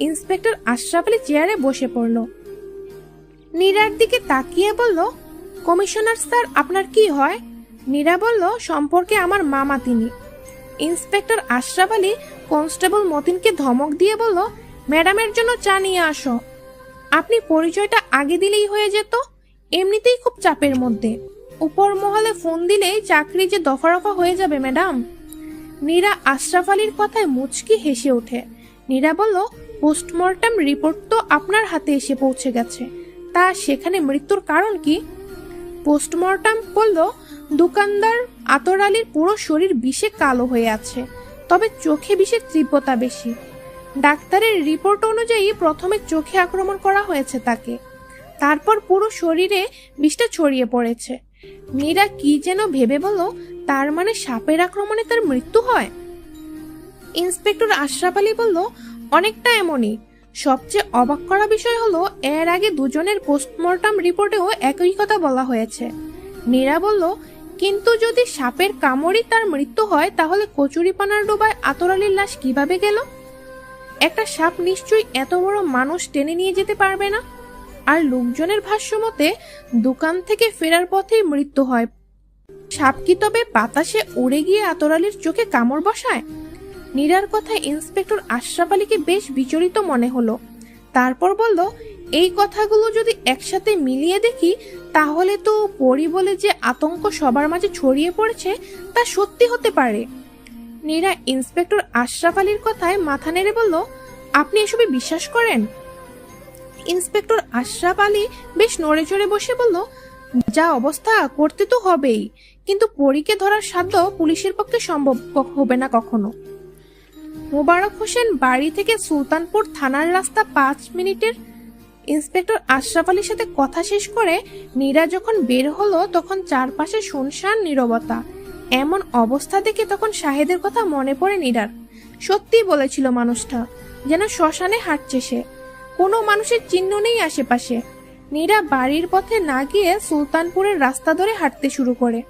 ইন্সপেক্টর আশরাফ আলী চেয়ারে বসে পড়ল। নীরার দিকে তাকিয়ে বলল, কমিশনার স্যার আপনার কি হয়? নীরা বলল, সম্পর্কে আমার মামা তিনি। ইন্সপেক্টর আশরাফ আলী কনস্টেবল মতিনকে ধমক দিয়ে বলল, ম্যাডামের জন্য চা নিয়ে আসো। আপনি পরিচয়টা আগে দিলেই হয়ে যেত, এমনিতেই খুব চাপের মধ্যে। উপর মহলে ফোন দিলেই চাকরি যে দফা রফা হয়ে যাবে ম্যাডাম। নীরা আশরাফ আলীর কথায় মুচকি হেসে ওঠে। নীরা বলল, পোস্টমর্টম রিপোর্ট তো আপনার হাতে এসে পৌঁছে গেছে, তা সেখানে মৃত্যুর কারণ কি? পোস্টমর্টম বলল, দোকানদার আতর আলীর পুরো শরীর বিষে কালো হয়ে আছে, তবে চোখে বিষের তীব্রতা বেশি। ডাক্তারের রিপোর্ট অনুযায়ী প্রথমে চোখে আক্রমণ করা হয়েছে তাকে, তারপর পুরো শরীরে বিষটা ছড়িয়ে পড়েছে। নীরা কি যেন ভেবে বলল, তার মানে সাপের আক্রমণে তার মৃত্যু হয়? ইন্সপেক্টর আশরাফ আলী বলল, অনেকটা এমনই। সবচেয়ে অবাক করা বিষয় হলো, এর আগে দুজনের পোস্টমর্টম রিপোর্টেও একই কথা বলা হয়েছে। নীরা বলল, কিন্তু যদি সাপের কামড়ই তার মৃত্যু হয়, তাহলে কচুরিপানার ডোবায় আতর আলীর লাশ কিভাবে গেল? একটা সাপ নিশ্চয়ই এত বড় মানুষ টেনে নিয়ে যেতে পারবে না। আর লোকজনের ভাষ্য মতে দোকান থেকে ফেরার পথেই মৃত্যু হয়। সাপ কি তবে বাতাসে উড়ে গিয়ে আতর আলীর চোখে কামড় বসায়? নীরার কথায় ইন্সপেক্টর আশরাফ আলীকে বেশ বিচলিত মনে হলো। তারপর বলল, এই কথাগুলো যদি একসাথে মিলিয়ে দেখি, তাহলে তো পরি বলে যে আতঙ্ক সবার মাঝে ছড়িয়ে পড়েছে তা সত্যি হতে পারে। নীরা ইন্সপেক্টর আশরাফ আলীর কথায় মাথা নেড়ে বলল, আপনি এসবে বিশ্বাস করেন? ইন্সপেক্টর আশরাফ আলী বেশ নড়ে চড়ে বসে বলল, যা অবস্থা করতে তো হবেই, কিন্তু পরীকে ধরার সাধ্য পুলিশের পক্ষে সম্ভব হবে না কখনো। মোবারক হোসেন বাড়ি থেকে সুলতানপুর থানার রাস্তা 5 মিনিটের ইন্সপেক্টর আশরাফ আলীর সাথে কথা শেষ করে নীরা যখন বের হলো তখন চারপাশে শুনশান নীরবতা। এমন অবস্থা দেখে তখন শাহেদের কথা মনে পড়ে নীরার। সত্যিই বলেছিল মানুষটা, যেন শ্মশানে হাঁটছে সে, কোনো মানুষের চিহ্ন নেই আশেপাশে। নীরা বাড়ির পথে না গিয়ে সুলতানপুরের রাস্তা ধরে হাঁটতে শুরু করে,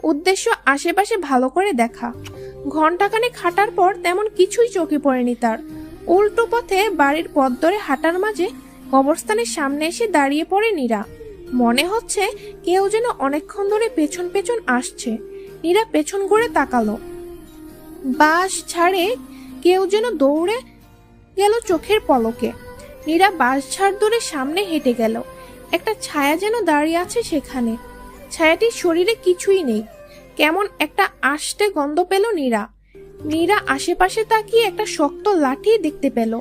উদ্দেশ্য আশেপাশে ভালো করে দেখা। ঘন্টাখানেক হাঁটার পর তেমন কিছুই চোখে পড়েনি তার। উল্টো পথে বাড়ির পথ ধরে হাঁটার মাঝে কবরস্থানের সামনে এসে দাঁড়িয়ে পড়ে নীরা। মনে হচ্ছে কেউ যেন অনেকক্ষণ ধরে পেছন পেছন আসছে। নীরা পেছন ঘুরে তাকালো, বাঁশ ঝাড়ে কেউ যেন দৌড়ে গেল চোখের পলকে। নীরা বাঁশ ঝাড় ধরে সামনে হেঁটে গেল। একটা ছায়া যেন দাঁড়িয়ে আছে সেখানে। ছায়াটির শরীরে কিছুই নেই, কেমন একটা আষ্টে গন্ধ পেল নীরা। নীরা আশেপাশে তাকিয়ে একটা শক্ত লাঠি দেখতে পেল।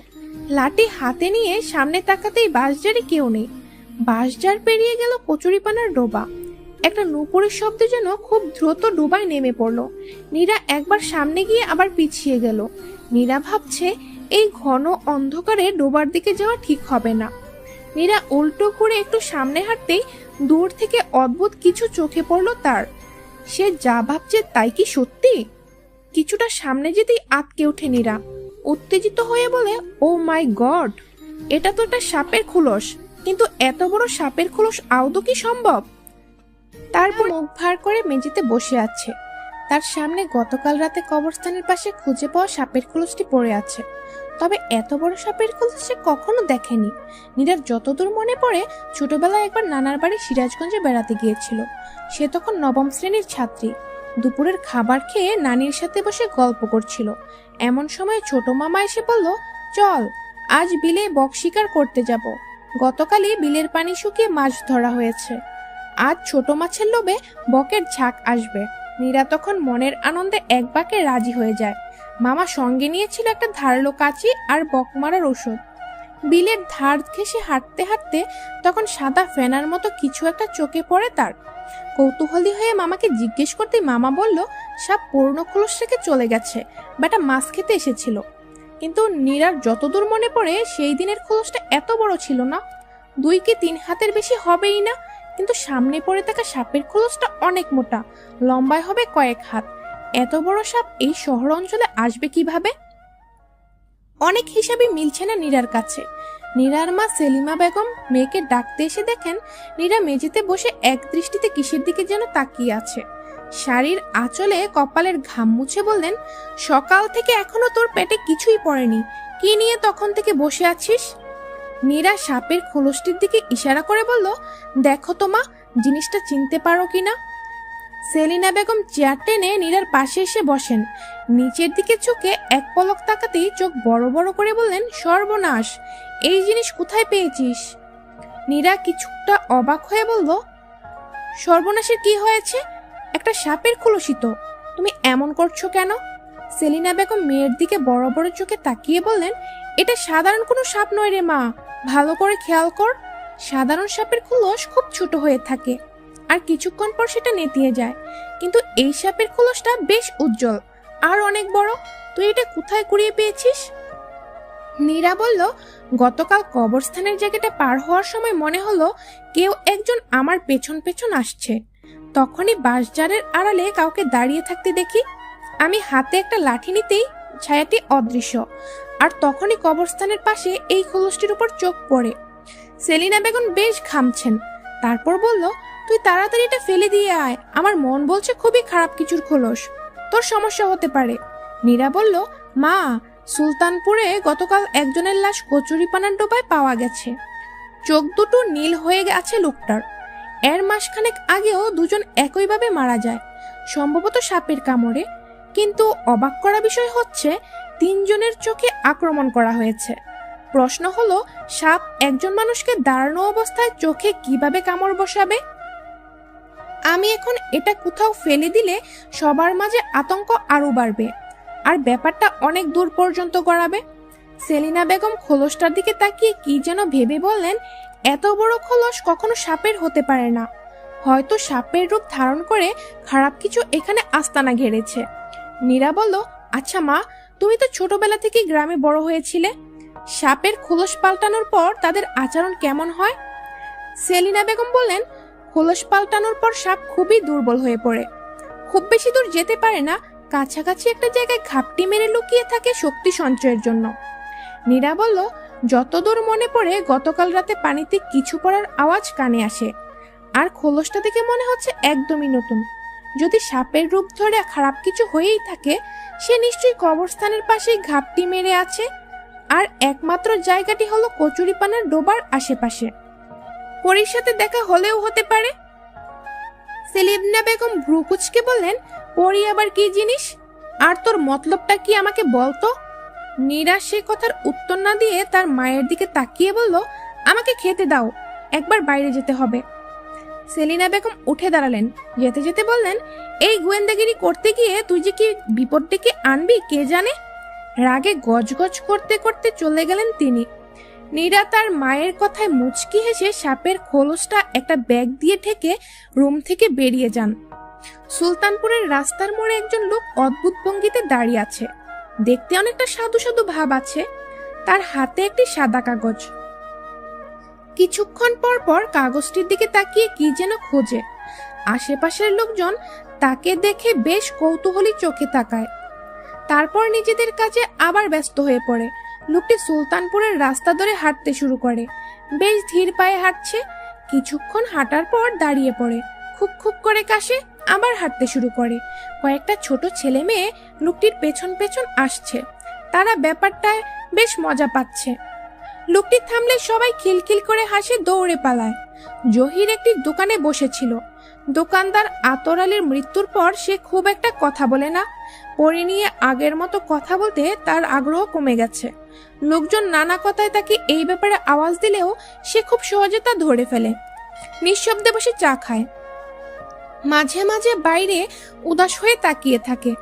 লাঠি হাতে নিয়ে সামনে তাকাতেই বাঁশঝাড়ে কেউ নেই। বাঁশঝাড় পেরিয়ে গেল কচুরিপানার ডোবা। একটা নূপুরের শব্দে যেন খুব দ্রুত ডোবায় নেমে পড়লো। নীরা একবার সামনে গিয়ে আবার পিছিয়ে গেল। নীরা ভাবছে এই ঘন অন্ধকারে ডোবার দিকে যাওয়া ঠিক হবে না। নীরা উল্টো ঘুরে একটু সামনে হাঁটতেই দূর থেকে অদ্ভুত কিছু চোখে পড়লো তার। সে যা ভাবছে তাই কি সত্যি? কিছুটা সামনে যেতেই আটকে ওঠে নীরা, উত্তেজিত হয়ে বলে, ও মাই গড, এটা তো একটা সাপের খোলস। কিন্তু এত বড় সাপের খোলস আদৌ কি সম্ভব? তারপর মুখ ভার করে মেঝেতে বসে আছে। তার সামনে গতকাল রাতে কবরস্থানের পাশে খুঁজে পাওয়া সাপের খোলসটি পড়ে আছে। তবে এত বড় সাপের খোলস সে কখনো দেখেনি। নীরার যতদূর মনে পড়ে, ছোটবেলায় একবার নানার বাড়ি সিরাজগঞ্জে বেড়াতে গিয়েছিল। সে তখন নবম শ্রেণীর ছাত্রী। দুপুরের খাবার খেয়ে নানির সাথে বসে গল্প করছিল। এমন সময় ছোট মামা এসে বলল, চল আজ বিলে বক শিকার করতে যাব। গতকালই বিলের পানি শুকিয়ে মাছ ধরা হয়েছে। আজ ছোট মাছের লোভে বকের ঝাঁক আসবে। নীরা তখন মনের আনন্দে এক বাকে রাজি হয়ে যায়। মামা সঙ্গে নিয়েছিল একটা ধারালো কাঁচি আর বক মারার ওষুধ। বিলের ধার ঘেঁষে হাঁটতে হাঁটতে তখন সাদা ফেনার মতো কিছু একটা চোখে পড়ে তার। কৌতূহলী হয়ে মামাকে জিজ্ঞেস করতে মামা বলল, সাপ পুরনো খোলস রেখে চলে গেছে, বেটা মাছ খেতে এসেছিল। কিন্তু নীরার যতদূর মনে পড়ে, সেই দিনের খোলসটা এত বড় ছিল না, 2 কি 3 হাতের বেশি হবেই না। কিন্তু সামনে পড়ে থাকা সাপের খোলসটা অনেক মোটা, লম্বায় হবে কয়েক হাত। এত বড় সাপ এই শহর অঞ্চলে আসবে কিভাবে? অনেক হিসাবে মিলছে না নীরার কাছে। নীরার মা সেলিমা বেগম মেয়েকে ডাকতে এসে দেখেন নীরা মেঝেতে বসে এক দৃষ্টিতে কিসের দিকে যেন তাকিয়ে আছে। শাড়ির আঁচলে কপালের ঘাম মুছে বললেন, সকাল থেকে এখনো তোর পেটে কিছুই পড়েনি, কি নিয়ে তখন থেকে বসে আছিস? নীরা সাপের খোলসটির দিকে ইশারা করে বলল, দেখো তো মা, জিনিসটা চিনতে পারো কিনা। সেলিনা বেগম চেয়ার টেনে নীরার পাশে এসে বসেন। নিচের দিকে চোখে এক পলক তাকাতেই চোখ বড় বড় করে বললেন, সর্বনাশ, এই জিনিস কোথায় পেয়েছিস? নীরা কিছুটা অবাক হয়ে বলল, সর্বনাশের কি হয়েছে? একটা সাপের খোলসই তো, তুমি এমন করছো কেন? সেলিনা বেগম মেয়ের দিকে বড় বড় চোখে তাকিয়ে বললেন, এটা সাধারণ কোনো সাপ নয় রে মা, ভালো করে খেয়াল কর। সাধারণ সাপের খোলস খুব ছোট হয়ে থাকে আর কিছুক্ষণ পর সেটা নেতিয়ে যায়, কিন্তু এই সাপের খোলসটা বেশ উজ্জ্বল আর অনেক বড়। তুই এটা কোথায় কুড়িয়ে পেয়েছিস? নীরা বলল, গতকাল কবরস্থানের জায়গাটা পার হওয়ার সময় মনে হলো কেউ একজন আমার পেছন পেছন আসছে। তখনই বাঁশঝাড়ের আড়ালে কাউকে দাঁড়িয়ে থাকতে দেখি। আমি হাতে একটা লাঠি নিতেই ছায়াটি অদৃশ্য, আর তখনই কবরস্থানের পাশে এই খোলসটির উপর চোখ পড়ে। সেলিনা বেগম বেশ ঘামছেন। তারপর বলল, তুই তাড়াতাড়ি এটা ফেলে দিয়ে আয়, আমার মন বলছে খুবই খারাপ কিছুর খোলস, তোর সমস্যা হতে পারে। নীরা বলল, মা, সুলতানপুরে গতকাল একজনের লাশ কচুরিপানার ডোবায় পাওয়া গেছে। চোখ দুটো নীল হয়ে গেছে লোকটার। এর মাসখানেক আগেও 2 জন একইভাবে মারা যায়, সম্ভবত সাপের কামড়ে। কিন্তু অবাক করা বিষয় হচ্ছে 3 জনের চোখে আক্রমণ করা হয়েছে। প্রশ্ন হলো, সাপ একজন মানুষকে দাঁড়ানো অবস্থায় চোখে কিভাবে কামড় বসাবে? আমি এখন এটা কোথাও ফেলে দিলে সবার মাঝে আতঙ্ক আরো বাড়বে, আর ব্যাপারটা অনেক দূর পর্যন্ত গড়াবে। সেলিনা বেগম খোলসটার দিকে তাকিয়ে কি যেন ভেবে বললেন, এত বড় খোলস কখনো সাপের হতে পারে না, হয়তো সাপের রূপ ধারণ করে খারাপ কিছু এখানে আস্তানা ঘেরেছে। নীরা বলল, আচ্ছা মা, তুমি তো ছোটবেলা থেকে গ্রামে বড় হয়েছিলে, সাপের খোলস পাল্টানোর পর তাদের আচরণ কেমন হয়? সেলিনা বেগম বললেন, খোলস পাল্টানোর পর সাপ খুবই দুর্বল হয়ে পড়ে, খুব বেশি দূর যেতে পারে না, কাছাকাছি একটা জায়গায় ঘাপটি মেরে লুকিয়ে থাকে শক্তি সঞ্চয়ের জন্য। নীরা বলল, যতদূর মনে পড়ে গতকাল রাতে পানিতে কিছু পড়ার আওয়াজ কানে আসে, আর খোলসটা দেখে মনে হচ্ছে একদমই নতুন। যদি সাপের রূপ ধরে খারাপ কিছু হয়েই থাকে, সে নিশ্চয়ই কবরস্থানের পাশেই ঘাপটি মেরে আছে, আর একমাত্র জায়গাটি হলো কচুরিপানার ডোবার আশেপাশে। পরীর সাথে দেখা হলেও হতে পারে। সেলিনা বেগম ভ্রুকুচকে বললেন, পরী আবার কি জিনিস, আর তোর মতলবটা কি আমাকে বলতো? নীরা সে কথার উত্তর না দিয়ে তার মায়ের দিকে তাকিয়ে বলল, আমাকে খেতে দাও, একবার বাইরে যেতে হবে। সেলিনা বেগম উঠে দাঁড়ালেন, যেতে যেতে বললেন, এই গোয়েন্দাগিরি করতে গিয়ে তুই যে কি বিপদ ডেকে আনবি কে জানে। রাগে গজগজ করতে করতে চলে গেলেন তিনি। নীরা তার মায়ের কথায় মুচকি হেসে সাপের খোলসটা একটা ব্যাগ দিয়ে ঠেকে রুম থেকে বেরিয়ে যান। সুলতানপুরের রাস্তার মোড়ে একজন লোক অদ্ভুত ভঙ্গিতে দাঁড়িয়ে আছে, দেখতে অনেকটা সাধু সাধু ভাব আছে। তার হাতে একটি সাদা কাগজ। কিছুক্ষণ পর পর কাগজটির দিকে তাকিয়ে কি যেন খোঁজে। আশেপাশের লোকজন তাকে দেখে বেশ কৌতূহলী চোখে তাকায়, তারপর নিজেদের কাজে আবার ব্যস্ত হয়ে পড়ে। লোকটি সুলতানপুরের রাস্তা ধরে হাঁটতে শুরু করে, বেশ ধীর পায়ে হাঁটছে। কিছুক্ষণ হাঁটার পর দাঁড়িয়ে পড়ে, খুব খুব করে কাশে, আবার হাঁটতে শুরু করে। কয়েকটা ছোট ছেলে মেয়ে লোকটির পেছন পেছন আসছে, তারা ব্যাপারটায় বেশ মজা পাচ্ছে। লোকটি থামলে সবাই খিলখিল করে হাসে, দৌড়ে পালায়। জহির একটি দোকানে বসেছিল। দোকানদার আতর আলীর মৃত্যুর পর সে খুব একটা কথা বলে না। পরী নিয়ে আগের মতো কথা বলতে তার আগ্রহ কমে গেছে। লোকজন নানা কথায় তাকে এই ব্যাপারে আওয়াজ দিলেও সে খুব সহজে তা ধরে ফেলে। নিঃশব্দে বসে চা খায়, মাঝে মাঝে বাইরে উদাস হয়ে তাকিয়ে থাকে।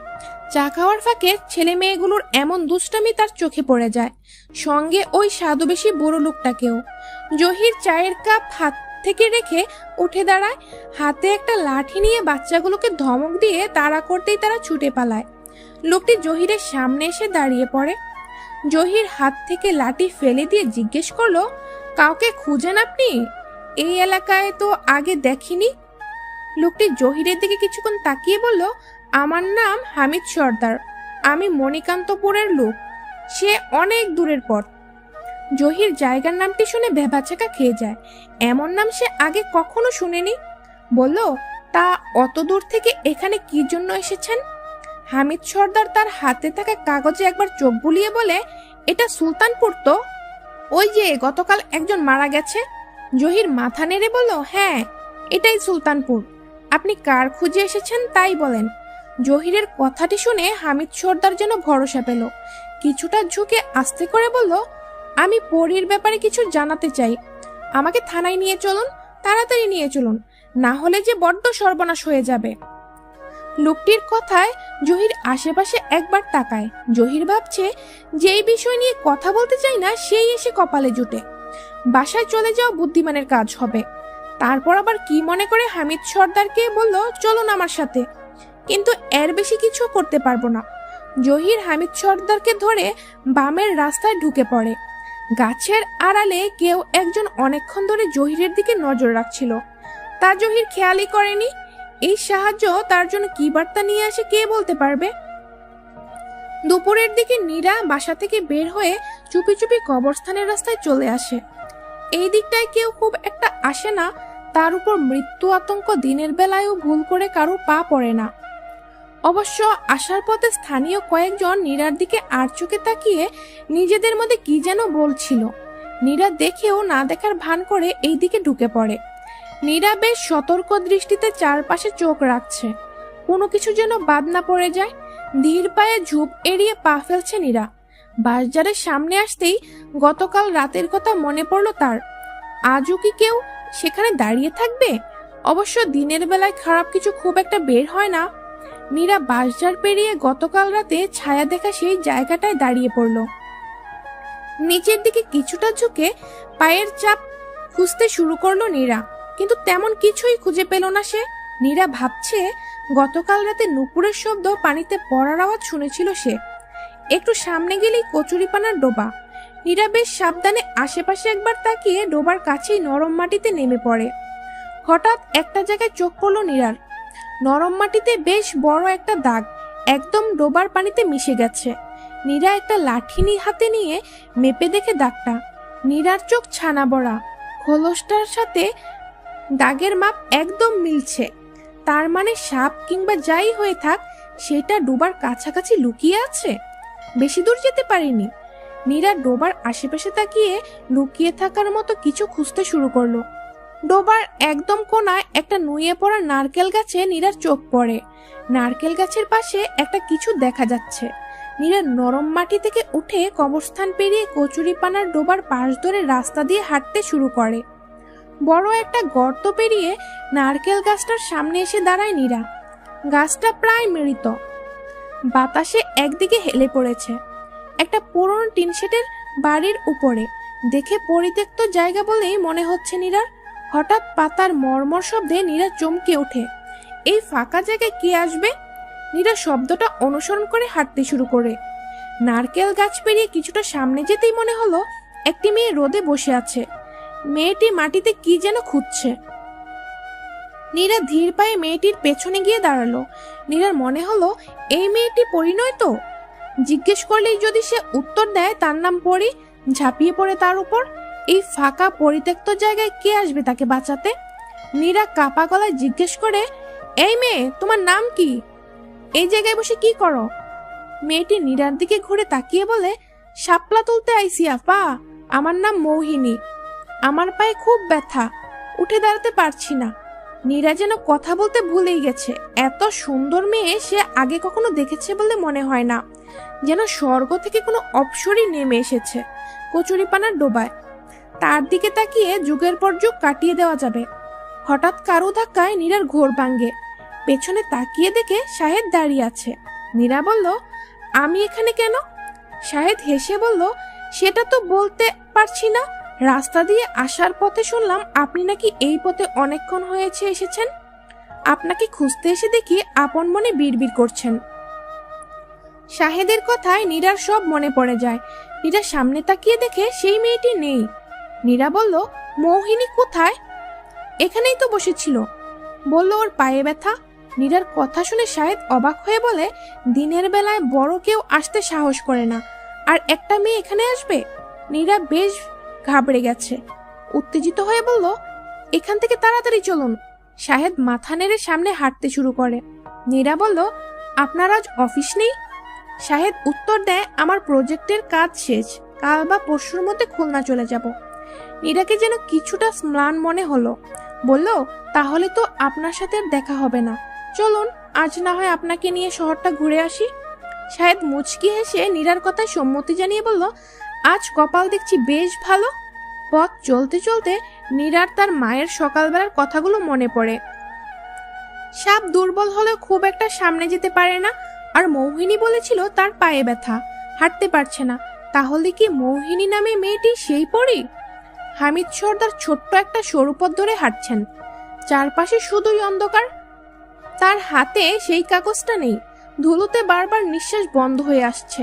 চা খাওয়ার ফাঁকে ছেলে মেয়েগুলোর এমন দুষ্টামি তার চোখে পড়ে যায়, সঙ্গে ওই সাধুবেশী বুড়ো লোকটাকেও। জহির চায়ের কাপ হাত থেকে রেখে উঠে দাঁড়ায়, হাতে একটা লাঠি নিয়ে বাচ্চাগুলোকে ধমক দিয়ে তাড়া করতেই তারা ছুটে পালায়। লোকটি জহিরের সামনে এসে দাঁড়িয়ে পড়ে। জহির হাত থেকে লাঠি ফেলে দিয়ে জিজ্ঞেস করলো, কাউকে খুঁজেন আপনি? এই এলাকায় তো আগে দেখিনি। লোকটি জহিরের দিকে কিছুক্ষণ তাকিয়ে বলল, আমার নাম হামিদ সর্দার, আমি মণিকান্তপুরের লোক, সে অনেক দূরের পথ। জহির জায়গার নামটি শুনে ভেবাচাকা খেয়ে যায়, এমন নাম সে আগে কখনো শুনেনি। বলল, তা অত দূর থেকে এখানে কি জন্য এসেছেন? হামিদ সর্দার তার হাতে থাকা কাগজে একবার চোখ বুলিয়ে বলে, এটা সুলতানপুর তো, ওই যে গতকাল একজন মারা গেছে। জহির মাথা নেড়ে বলল, হ্যাঁ এটাই সুলতানপুর, আপনি কার খুঁজে এসেছেন তাই বলেন। জহিরের কথাটি শুনে হামিদ সর্দার যেন ভরসা পেল, কিছুটা ঝুঁকে আস্তে করে বলল, আমি পরীর ব্যাপারে কিছু জানাতে চাই, আমাকে থানায় নিয়ে চলুন, তাড়াতাড়ি নিয়ে চলুন, না হলে যে বড্ড সর্বনাশ হয়ে যাবে। লোকটির কথায় জহির আশেপাশে একবার তাকায়। জহির ভাবছে, যেই বিষয় নিয়ে কথা বলতে চাই না সেই এসে কপালে জুটে। বাসায় চলে যাওয়া বুদ্ধিমানের কাজ হবে। তারপর আবার কি মনে করে হামিদ সর্দারকে বলল, চলুন আমার সাথে, কিন্তু এর বেশি কিছু করতে পারবো না। জহির হামিদ সর্দারকে ধরে বামের রাস্তায় ঢুকে পড়ে। গাছের আড়ালে কেউ একজন অনেকক্ষণ ধরে জহিরের দিকে নজর রাখছিল, তা জহির খেয়ালই করেনি। এই সাহায্য তার জন্য কি বার্তা নিয়ে আসে কে বলতে পারবে। দুপুরের দিকে নীরা বাসা থেকে বের হয়ে চুপি চুপি কবরস্থানের রাস্তায় চলে আসে। এই দিকটায় কেউ খুব একটা আসে না, তার উপর মৃত্যু আতঙ্ক দিনের বেলায়ও ভুল করে কারো পা পড়ে না। অবশ্য আসার পথে স্থানীয় কয়েকজন নীরার দিকে আর চোখে তাকিয়ে নিজেদের মধ্যে কি যেন বলছিল। নীরা দেখেও না দেখার ভান করে এই দিকে ঢুকে পড়ে। নীরা বেশ সতর্ক দৃষ্টিতে চারপাশে চোখ রাখছে, কোনো কিছু যেন বাদ না পড়ে যায়। ধীর পায়ে ঝোপ এড়িয়ে পা ফেলছে নীরা। বাসজারের সামনে আসতেই গতকাল রাতের কথা মনে পড়ল তার। আজও কি কেউ সেখানে দাঁড়িয়ে থাকবে? অবশ্য দিনের বেলায় খারাপ কিছু খুব একটা বের হয় না। নীরা বাসজার পেরিয়ে গতকাল রাতে ছায়া দেখা সেই জায়গাটায় দাঁড়িয়ে পড়ল। নিচের দিকে কিছুটা ঝুঁকে পায়ের চাপ খুঁজতে শুরু করলো নীরা, কিন্তু তেমন কিছুই খুঁজে পেল না সে। নীরা ভাবছে, গতকাল রাতে নুপুরের শব্দ পানিতে পড়ার আওয়াজ শুনেছিল সে। একটু সামনে গেলেই কচুরিপানার ডোবা। নীরা বেশ সাবধানে আশেপাশে একবার তাকিয়ে ডোবার কাছেই নরম মাটিতে নেমে পড়ে। হঠাৎ একটা জায়গায় চোখ পড়ল নীরার। নরম মাটিতে বেশ বড় একটা দাগ, একদম ডোবার পানিতে মিশে গেছে। নীরা একটা লাঠি হাতে নিয়ে মেপে দেখে দাগটা। নীরার চোখ ছানা বড়া, খোলসটার সাথে দাগের মাপ একদম মিলছে। তার মানে সাপ কিংবা যাই হয়ে থাক, সেটা ডোবার কাছাকাছি লুকিয়ে আছে। বেশি দূর যেতে পারেনি। নীরা ডোবার আশেপাশে তাকিয়ে লুকিয়ে থাকার মতো কিছু খুঁজতে শুরু করলো। ডোবার একদম কোনায় একটা নুয়ে পড়া নারকেল গাছে নীরার চোখ পড়ে। নারকেল গাছের পাশে একটা কিছু দেখা যাচ্ছে। নীরা নরম মাটি থেকে উঠে কবরস্থান পেরিয়ে কচুরিপানার ডোবার পাশ ধরে রাস্তা দিয়ে হাঁটতে শুরু করে। বড় একটা গর্ত পেরিয়ে নারকেল গাছটার সামনে এসে দাঁড়ায় নীরা। গাছটা প্রায় মৃত, বাতাসে একদিকে হেলে পড়েছে। একটা পুরনো টিনশেডের বাড়ির উপরে, দেখে পরিত্যক্ত জায়গা বলেই মনে হচ্ছে নীরার। হঠাৎ পাতার মর্মর শব্দে নীরা চমকে ওঠে। এই ফাঁকা জায়গায় কে আসবে? নীরা শব্দটা অনুসরণ করে হাঁটতে শুরু করে। নারকেল গাছ পেরিয়ে কিছুটা সামনে যেতেই মনে হলো একটি মেয়ে রোদে বসে আছে। মেয়েটি মাটিতে কি যেন খুঁজছে। নীরা ধীর পায়ে মেয়েটির পেছনে গিয়ে দাঁড়ালো। নীরার মনে হলো এই মেয়েটি পরিণয় তো। জিজ্ঞেস করলেই যদি সে উত্তর দেয় তার নাম পরি, ঝাঁপিয়ে পড়ে তার উপর। এই ফাঁকা পরিত্যক্ত জায়গায় কে আসবে তাকে বাঁচাতে? নীরা কাপা গলায় জিজ্ঞেস করে, এই মেয়ে, তোমার নাম কি? এই জায়গায় বসে কি করো? মেয়েটি নীরার দিকে ঘুরে তাকিয়ে বলে, শাপলা তুলতে আইসি আপা, আমার নাম মৌহিনী। আমার পায়ে খুব ব্যথা, উঠে দাঁড়াতে পারছি না। নীরা যেন কথা বলতে ভুলেই গেছে। এত সুন্দর মেয়ে সে আগে কখনো দেখেছে বলে মনে হয় না, যেন স্বর্গ থেকে কোনো অপ্সরী নেমে এসেছে কচুরিপানার ডোবায়। তার দিকে তাকিয়ে যুগের পর যুগ কাটিয়ে দেওয়া যাবে। হঠাৎ কারো ধাক্কায় নীরার ঘোর ভাঙ্গে। পেছনে তাকিয়ে দেখে শাহেদ দাঁড়িয়ে আছে। নীরা বলল, আমি এখানে কেন? শাহেদ হেসে বলল, সেটা তো বলতে পারছি না। রাস্তা দিয়ে আসার পথে শুনলাম আপনি নাকি এই পথে অনেকক্ষণ হয়েছে এসেছেন। আপনাকে খুঁজতে এসে দেখি আপন মনে বিড়বিড় করছেন। শাহেদের কথায় নীরার সব মনে পড়ে যায়। নীরা সামনে তাকিয়ে দেখে সেই মেয়েটি নেই। নীরা বলল, মৌহিনী কোথায়? এখানেই তো বসেছিল। বলল ওর পায়ে ব্যথা। নীরার কথা শুনে শাহেদ অবাক হয়ে বলে, দিনের বেলায় বড় কেউ আসতে সাহস করে না, আর একটা মেয়ে এখানে আসবে? নীরা বেশ ঘাবড়ে গেছে। উত্তেজিত হয়ে বলল, এখান থেকে তাড়াতাড়ি চলুন। শাহেদ মাথা নেড়ে সামনে হাঁটতে শুরু করে। নীরা বলল, আপনার আজ অফিস নেই? শাহেদ উত্তর দেয়, আমার প্রজেক্টের কাজ শেষ, কাল বা পরশুর মধ্যে খুলনা চলে যাব। নীরাকে যেন কিছুটা ম্লান মনে হলো। বলল, তাহলে তো আপনার সাথে আর দেখা হবে না। চলুন, আজ না হয় আপনাকে নিয়ে শহরটা ঘুরে আসি। শাহেদ মুচকি হেসে নীরার কথায় সম্মতি জানিয়ে বলল, আজ কপাল দেখছি বেশ ভালো। পথ চলতে চলতে নীরার তার মায়ের সকালবেলার কথাগুলো মনে পড়ে। সাপ দুর্বল হলেও খুব একটা সামনে যেতে পারে না, আর মৌহিনী বলেছিল তার পায়ে ব্যথা, হাঁটতে পারছে না। তাহলে কি মৌহিনী নামে মেয়েটি সেই পরি? হামিদ সর্দার ছোট্ট একটা সরু পথ ধরে হাঁটছেন। চারপাশে শুধুই অন্ধকার। তার হাতে সেই কাগজটা নেই। ধুলোতে বারবার নিঃশ্বাস বন্ধ হয়ে আসছে।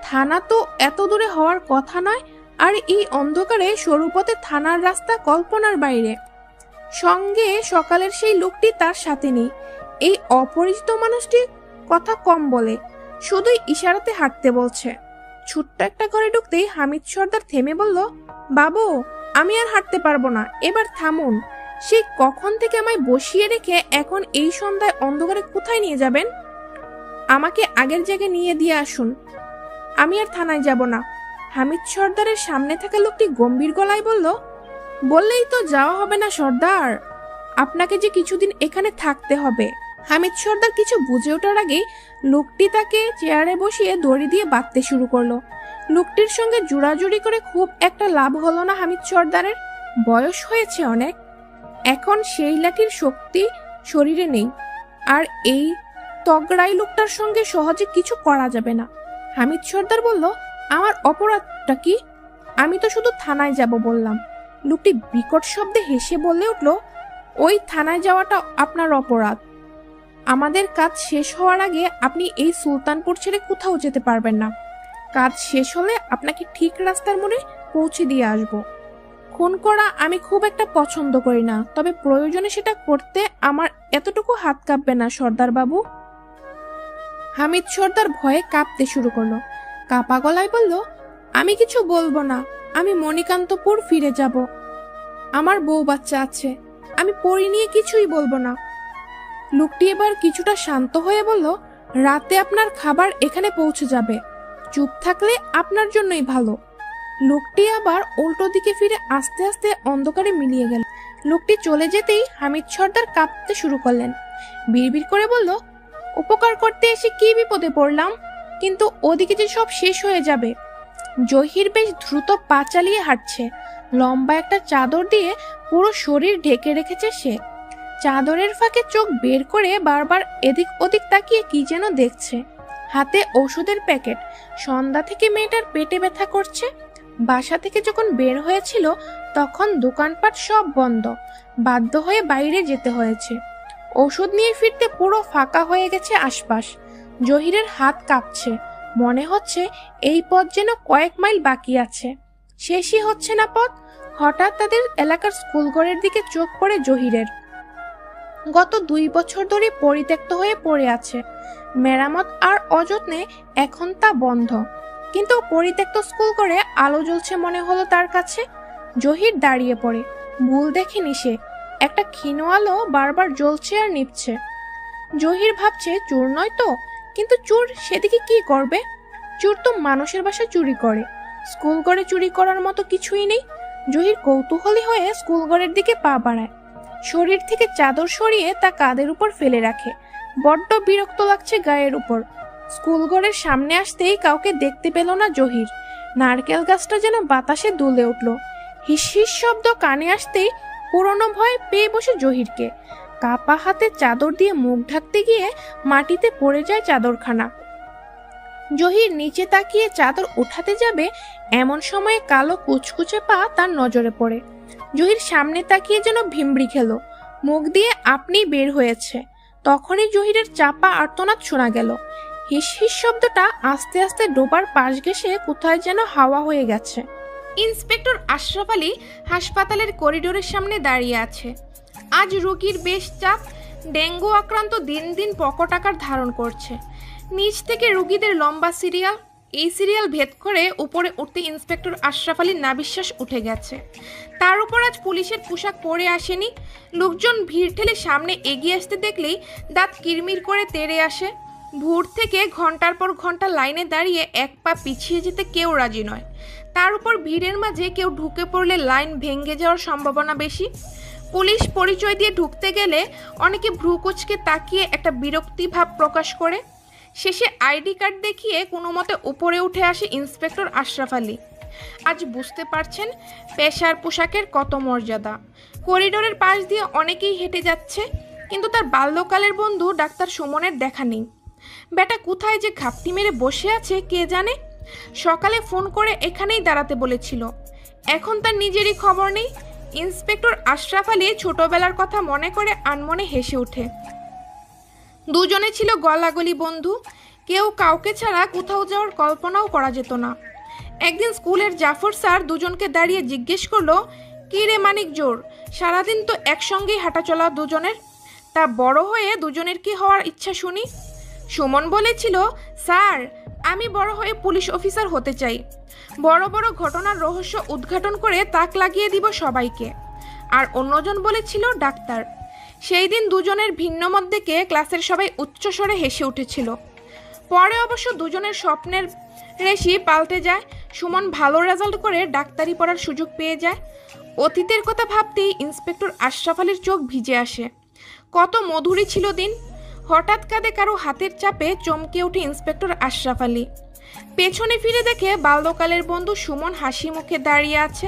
থানা তো এত দূরে হওয়ার কথা নয়, আর এই অন্ধকারে সরু পথে থানার রাস্তা কল্পনার বাইরে। সঙ্গে সকালের সেই লোকটি তার সাথে নেই। এই অপরিচিত মানুষটি কথা কম বলে, শুধুই ইশারাতে হাঁটতে বলছে। ছোট্ট একটা ঘরে ঢুকতেই হামিদ সর্দার থেমে বলল, বাবু, আমি আর হাঁটতে পারবো না, এবার থামুন। সেই কখন থেকে আমায় বসিয়ে রেখে এখন এই সন্ধ্যায় অন্ধকারে কোথায় নিয়ে যাবেন? আমাকে আগের জায়গায় নিয়ে দিয়ে আসুন, আমি আর থানায় যাব না। হামিদ সর্দারের সামনে থাকা লোকটি গম্ভীর গলায় বলল, বললেই তো যাওয়া হবে না সর্দার, আপনাকে যে কিছুদিন এখানে থাকতে হবে। হামিদ সর্দার কিছু বুঝে ওঠার আগেই লোকটি তাকে চেয়ারে বসিয়ে দড়ি দিয়ে বাঁধতে শুরু করলো। লোকটির সঙ্গে জোড়াজুড়ি করে খুব একটা লাভ হলো না হামিদ সর্দারের। বয়স হয়েছে অনেক, এখন সেই লাঠির শক্তি শরীরে নেই, আর এই তগড়াই লোকটার সঙ্গে সহজে কিছু করা যাবে না। হামিদ সর্দার বলল, আমার অপরাধটা কি? আমি তো শুধু থানায় যাব বললাম। লোকটি বিকট শব্দে হেসে বলে উঠল, ওই থানায় যাওয়াটা আপনার অপরাধ। আমাদের কাজ শেষ হওয়ার আগে আপনি এই সুলতানপুর ছেড়ে কোথাও যেতে পারবেন না। কাজ শেষ হলে আপনাকে ঠিক রাস্তার মোড়ে পৌঁছে দিয়ে আসব। খুন করা আমি খুব একটা পছন্দ করি না, তবে প্রয়োজনে সেটা করতে আমার এতটুকু হাত কাঁপবে না সর্দার বাবু। হামিদ সর্দার ভয়ে কাঁপতে শুরু করলো। কাঁপা গলায় বলল, আমি কিছু বলবো না, আমি মণিকান্তপুর ফিরে যাব। আমার বউ বাচ্চা আছে, আমি পরি নিয়ে কিছুই বলবো না। লোকটি এবার কিছুটা শান্ত হয়ে বলল, রাতে আপনার খাবার এখানে পৌঁছে যাবে, চুপ থাকলে আপনার জন্যই ভালো। লোকটি আবার উল্টো দিকে ফিরে আস্তে আস্তে অন্ধকারে মিলিয়ে গেল। লোকটি চলে যেতেই হামিদ সর্দার কাঁপতে শুরু করলেন। বিড়বিড় করে বলল, উপকার করতে এসে কি বিপদে পড়লাম, কিন্তু ওদিকে যে সব শেষ হয়ে যাবে। জহির বেশ দ্রুত পা চালিয়ে হাঁটছে। লম্বা একটা চাদর দিয়ে পুরো শরীর ঢেকে রেখেছে সে। চাদরের ফাঁকে চোখ বের করে বারবার এদিক ওদিক তাকিয়ে কি যেন দেখছে। হাতে ওষুধের প্যাকেট। সন্ধ্যা থেকে মেয়েটার পেটে ব্যথা করছে। বাসা থেকে যখন বের হয়েছিল তখন দোকানপাট সব বন্ধ, বাধ্য হয়ে বাইরে যেতে হয়েছে। ওষুধ নিয়ে ফিরতে পুরো ফাঁকা হয়ে গেছে আশপাশ। জহিরের হাত কাঁপছে, মনে হচ্ছে এই পথ যেন কয়েক মাইল বাকি আছে, শেষই হচ্ছে না পথ। হঠাৎ তাদের এলাকার স্কুলঘরের দিকে চোখ পড়ে জহিরের। গত 2 বছর ধরে পরিত্যক্ত হয়ে পড়ে আছে, মেরামত আর অযত্নে এখন তা বন্ধ, কিন্তু পরিত্যক্ত স্কুল করে আলো জ্বলছে মনে হলো তার কাছে। জহির দাঁড়িয়ে পড়ে। ভুল দেখেনি সে, একটা ক্ষীণ আলো বারবার জ্বলছে আর নিভছে। জহির ভাবছে চোর নয় তো, কিন্তু চোর সেদিকে কি করবে? চোর তো মানুষের বাসা চুরি করে, স্কুল ঘরে চুরি করার মতো কিছুই নেই। জহির কৌতূহলী হয়ে স্কুল ঘরের দিকে পা বাড়ায়। শরীর থেকে চাদর সরিয়ে তা কাঁধের উপর ফেলে রাখে। বড্ড বিরক্ত লাগছে গায়ের উপর। স্কুল ঘরের সামনে আসতেই কাউকে দেখতে পেল না জহির। নারকেল গাছটা যেন বাতাসে দুলে উঠল। হিস হিস শব্দ কানে আসতেই পুরনো ভয় পেয়ে বসে জহিরকে। কাপা হাতে চাদর দিয়ে মুখ ঢাকতে গিয়ে মাটিতে পড়ে যায় চাদরখানা। জহির নিচে তাকিয়ে চাদর উঠাতে যাবে, এমন সময়ে কালো কুচকুচে পা তার নজরে পড়ে। জহির সামনে তাকিয়ে যেন ভিমড়ি খেল, মুখ দিয়ে আপনি বের হয়েছে। তখনই জহিরের চাপা আর্তনাদ শোনা গেল। হিস হিস শব্দটা আস্তে আস্তে ডোবার পাশ ঘেঁষে কোথায় যেন হাওয়া হয়ে গেছে। ইন্সপেক্টর আশরাফ আলী হাসপাতালের করিডোরের সামনে দাঁড়িয়ে আছে। আজ রোগীর বেশ চাপ। ডেঙ্গু আক্রান্ত দিন দিন প্রকট আকার ধারণ করছে। নিচ থেকে রোগীদের লম্বা সিরিয়াল। এই সিরিয়াল ভেদ করে উপরে উঠতে ইন্সপেক্টর আশরাফ আলীর নাভিশ্বাস উঠে গেছে। তার উপর আজ পুলিশের পোশাক পরে আসেনি। লোকজন ভিড় ঠেলে সামনে এগিয়ে আসতে দেখলেই দাঁত কিরমির করে তেড়ে আসে। ভোর থেকে ঘন্টার পর ঘন্টা লাইনে দাঁড়িয়ে এক পা পিছিয়ে যেতে কেউ রাজি নয়। তার উপর ভিড়ের মাঝে কেউ ঢুকে পড়লে লাইন ভেঙে যাওয়ার সম্ভাবনা বেশি। পুলিশ পরিচয় দিয়ে ঢুকতে গেলে অনেকে ভ্রু কুঁচকে তাকিয়ে একটা বিরক্তি ভাব প্রকাশ করে। শেষে আইডি কার্ড দেখিয়ে কোনো মতে উপরে উঠে আসে ইন্সপেক্টর আশরাফ আলী। আজ বুঝতে পারছেন পেশার পোশাকের কত মর্যাদা। করিডোরের পাশ দিয়ে অনেকেই হেঁটে যাচ্ছে, কিন্তু তার বাল্যকালের বন্ধু ডাক্তার সুমনের দেখা নেই। বেটা কোথায় যে ঘাপটি মেরে বসে আছে কে জানে। সকালে ফোন করে এখানেই দাঁড়াতে বলেছিল, এখন তার নিজেরই খবর নেই। ইন্সপেক্টর আশরাফ আলী ছোটবেলার কথা মনে করে আনমনে হেসে ওঠে। দুজনে ছিল গলাগলি বন্ধু, কেউ কাউকে ছাড়া কোথাও যাওয়ার কল্পনাও করা যেত না। একদিন স্কুলের জাফর স্যার দুজনকে দাঁড়িয়ে জিজ্ঞেস করলো, কি রে মানিক জোর, সারাদিন তো একসঙ্গেই হাঁটাচলা দুজনের, তা বড় হয়ে দুজনের কি হওয়ার ইচ্ছা শুনি। সুমন বলেছিল, স্যার আমি বড় হয়ে পুলিশ অফিসার হতে চাই, বড় বড় ঘটনার রহস্য উদ্ঘাটন করে তাক লাগিয়ে দিব সবাইকে। আর অন্যজন বলেছিল ডাক্তার। সেই দিন দুজনের ভিন্ন মত দেখে ক্লাসের সবাই উচ্চস্বরে হেসে উঠেছিল। পরে অবশ্য দুজনের স্বপ্নের রেশি পাল্টে যায়। সুমন ভালো রেজাল্ট করে ডাক্তারি পড়ার সুযোগ পেয়ে যায়। অতীতের কথা ভাবতেই ইন্সপেক্টর আশরাফ আলীর চোখ ভিজে আসে। কত মধুরী ছিল দিন। হঠাৎ কাঁধে কারো হাতের চাপে চমকে ওঠে ইন্সপেক্টর আশরাফ আলী। পেছনে ফিরে দেখে বাল্যকালের বন্ধু সুমন হাসি মুখে দাঁড়িয়ে আছে।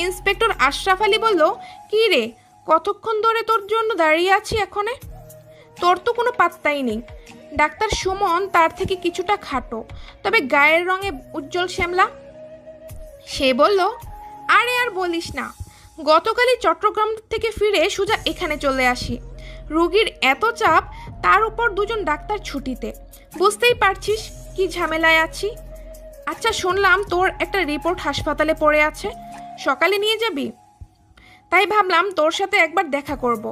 ইন্সপেক্টর আশরাফ আলী বলল, কি রে, কতক্ষণ ধরে তোর জন্য দাঁড়িয়ে আছি এখনে? তোর তো কোনো পাত্তাই নেই। ডাক্তার সুমন তার থেকে কিছুটা খাটো, তবে গায়ের রঙে উজ্জ্বল শ্যামলা। সে বলল, আরে আর বলিস না, গতকালই চট্টগ্রাম থেকে ফিরে সোজা এখানে চলে আসি। রোগীর এত চাপ, তার উপর দুজন ডাক্তার ছুটিতে। বুঝতেই পারছিস কি ঝামেলায় আছি। আচ্ছা, শুনলাম তোর একটা রিপোর্ট হাসপাতালে পড়ে আছে, সকালে নিয়ে যাবি? তাই ভাবলাম তোর সাথে একবার দেখা করব।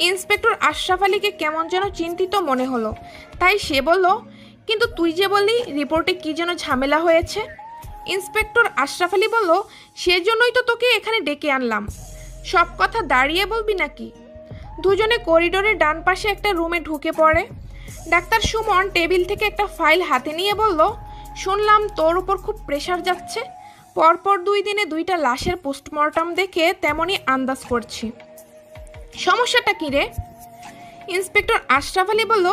ইন্সপেক্টর আশরাফ আলীকে কেমন যেন চিন্তিত মনে হলো, তাই সে বলল, কিন্তু তুই যে বললি রিপোর্টে কি যেন ঝামেলা হয়েছে। ইন্সপেক্টর আশরাফ আলী বলল, সেজন্যই তো তোকে এখানে ডেকে আনলাম। সব কথা দাঁড়িয়ে বলবি নাকি? দুজনে করিডোরের ডান পাশে একটা রুমে ঢুকে পড়ে। ডাক্তার সুমন টেবিল থেকে একটা ফাইল হাতে নিয়ে বলল, শুনলাম তোর উপর খুব প্রেশার যাচ্ছে। পরপর 2 দিনে 2টা লাশের পোস্টমর্টম দেখে তেমনই আন্দাজ করছি। সমস্যাটা কী রে? ইন্সপেক্টর আশরাফ আলী বলল,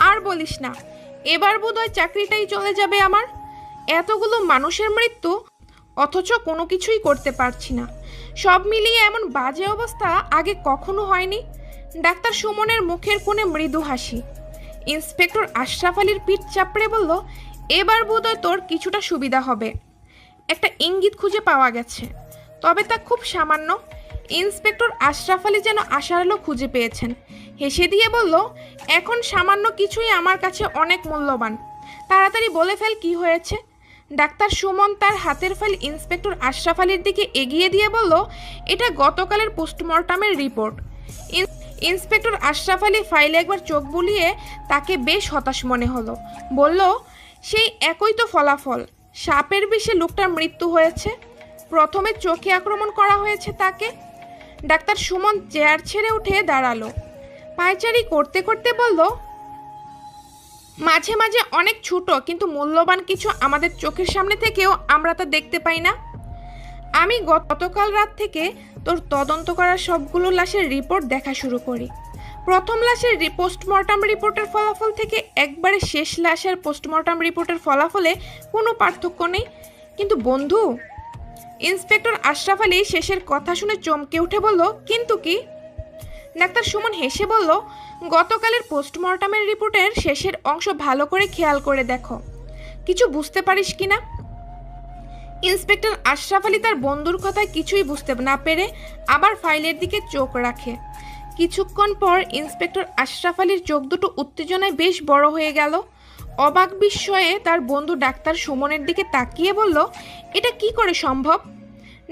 আর বলিস না, এবার বোধহয় চাকরিটাই চলে যাবে আমার। এতগুলো মানুষের মৃত্যু, অথচ কোনো কিছুই করতে পারছি না। সব মিলিয়ে এমন বাজে অবস্থা আগে কখনো হয়নি। ডাক্তার সুমনের মুখের কোণে মৃদু হাসি। ইন্সপেক্টর আশরাফ আলীর পিঠ চাপড়ে বলল, এবার বোধহয় তোর কিছুটা সুবিধা হবে। একটা ইঙ্গিত খুঁজে পাওয়া গেছে, তবে তা খুব সামান্য। ইন্সপেক্টর আশরাফ আলী যেন আশার আলো খুঁজে পেয়েছেন। হেসে দিয়ে বলল, এখন সামান্য কিছুই আমার কাছে অনেক মূল্যবান। তাড়াতাড়ি বলে ফেল কি হয়েছে। ডাক্তার সুমন তার হাতের ফাইল ইন্সপেক্টর আশরাফ আলীর দিকে এগিয়ে দিয়ে বলল, এটা গতকালের পোস্টমর্টমের রিপোর্ট। ইন্সপেক্টর আশরাফ আলী ফাইলে একবার চোখ বুলিয়ে তাকে বেশ হতাশ মনে হলো। বলল, সেই একই তো ফলাফল। সাপের বিষে লোকটার মৃত্যু হয়েছে। প্রথমে চোখে আক্রমণ করা হয়েছে তাকে। ডাক্তার সুমন চেয়ার ছেড়ে উঠে দাঁড়ালো। পায়চারি করতে করতে বলল, মাঝে মাঝে অনেক ছোট কিন্তু মূল্যবান কিছু আমাদের চোখের সামনে থেকেও আমরা তা দেখতে পাই না। আমি গতকাল রাত থেকে তোর তদন্ত করা সবগুলো লাশের রিপোর্ট দেখা শুরু করি। প্রথম লাশের পোস্টমর্টম রিপোর্টের ফলাফল থেকে একবারে শেষ লাশের পোস্টমর্টম রিপোর্টের ফলাফলে কোনো পার্থক্য নেই। কিন্তু বন্ধু, ইন্সপেক্টর আশরাফ আলী শেষের কথা শুনে চমকে উঠে বলল, কিন্তু কি? ডাক্তার সুমন হেসে বলল, গতকালের পোস্টমর্টমের রিপোর্টের শেষের অংশ ভালো করে খেয়াল করে দেখো, কিছু বুঝতে পারিস কিনা। ইন্সপেক্টর আশরাফ আলী তার বন্ধুর কথায় কিছুই বুঝতে না পেরে আবার ফাইলের দিকে চোখ রাখে। কিছুক্ষণ পর ইন্সপেক্টর আশরাফ আলীর চোখ দুটো উত্তেজনায় বেশ বড় হয়ে গেল। অবাক বিস্ময়ে তার বন্ধু ডাক্তার সুমনের দিকে তাকিয়ে বলল, এটা কি করে সম্ভব?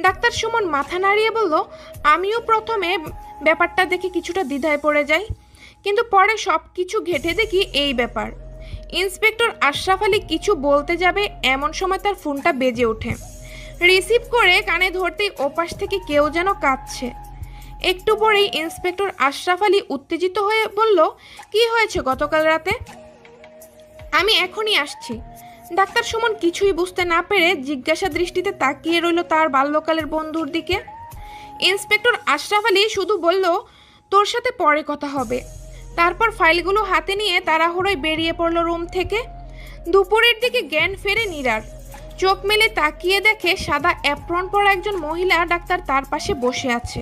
ডাক্তার সুমন মাথা নাড়িয়ে বলল, আমিও প্রথমে ব্যাপারটা দেখে কিছুটা দ্বিধায় পড়ে যাই, কিন্তু পরে সব কিছু ঘেঁটে দেখি এই ব্যাপার। ইন্সপেক্টর আশরাফ আলী কিছু বলতে যাবে এমন সময় তার ফোনটা বেজে ওঠে। রিসিভ করে কানে ধরতেই ওপাশ থেকে কেউ যেন কাঁদছে। একটু পরেই ইন্সপেক্টর আশরাফ আলী উত্তেজিত হয়ে বলল, কি হয়েছে গতকাল রাতে? আমি এখনই আসছি। ডাক্তার সুমন কিছুই বুঝতে না পেরে জিজ্ঞাসা দৃষ্টিতে তাকিয়ে রইল তার বাল্যকালের বন্ধুর দিকে। ইন্সপেক্টর আশরাফ আলী শুধু বলল, তোর সাথে পরে কথা হবে। তারপর ফাইলগুলো হাতে নিয়ে তাড়াহুড়োয় বেরিয়ে পড়ল রুম থেকে। দুপুরের দিকে জ্ঞান ফেরে নীরার। চোখ মেলে তাকিয়ে দেখে সাদা অ্যাপ্রন পরা একজন মহিলা ডাক্তার তার পাশে বসে আছে।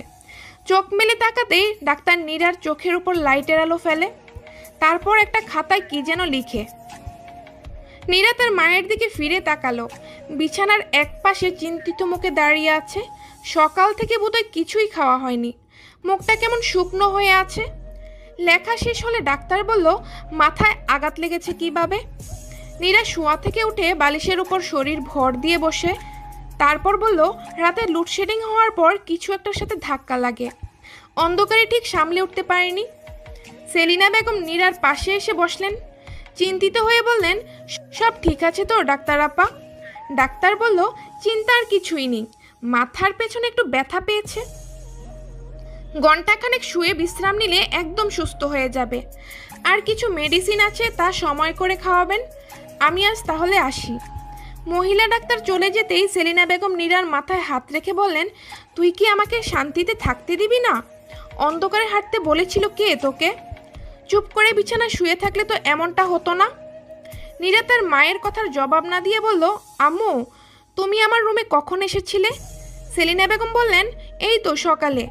চোখ মেলে তাকাতেই ডাক্তার নীরার চোখের উপর লাইটের আলো ফেলে, তারপর একটা খাতায় কি যেন লিখে। নীরা তার মায়ের দিকে ফিরে তাকালো। বিছানার এক পাশে চিন্তিত মুখে দাঁড়িয়ে আছে। সকাল থেকে বোধহয় কিছুই খাওয়া হয়নি, মুখটা কেমন শুকনো হয়ে আছে। লেখা শেষ হলে ডাক্তার বলল, মাথায় আঘাত লেগেছে কিভাবে? নীরা শোয়া থেকে উঠে বালিশের উপর শরীর ভর দিয়ে বসে। তারপর বলল, রাতে লোডশেডিং হওয়ার পর কিছু একটার সাথে ধাক্কা লাগে, অন্ধকারে ঠিক সামলে উঠতে পারেনি। সেলিনা বেগম নীরার পাশে এসে বসলেন। চিন্তিত হয়ে বললেন, সব ঠিক আছে তো ডাক্তার আপা? ডাক্তার বলল, চিন্তার কিছুই নেই, মাথার পেছনে একটু ব্যথা পেয়েছে। ঘণ্টাখানেক শুয়ে বিশ্রাম নিলে একদম সুস্থ হয়ে যাবে। আর কিছু মেডিসিন আছে, তা সময় করে খাওয়াবেন। আমি আজ তাহলে আসি। মহিলা ডাক্তার চলে যেতেই সেলিনা বেগম নীরার মাথায় হাত রেখে বললেন, তুই কি আমাকে শান্তিতে থাকতে দিবি না? অন্ধকারে হাঁটতে বলেছিল কে তোকে? চুপ করে বিছানায় শুয়ে থাকলে তো এমনটা হতো না। নীরা তার মায়ের কথার জবাব না দিয়ে বলল, আম্মু, তুমি আমার রুমে কখন এসেছিলে? সেলিনা বেগম বললেন, এই তো সকালে।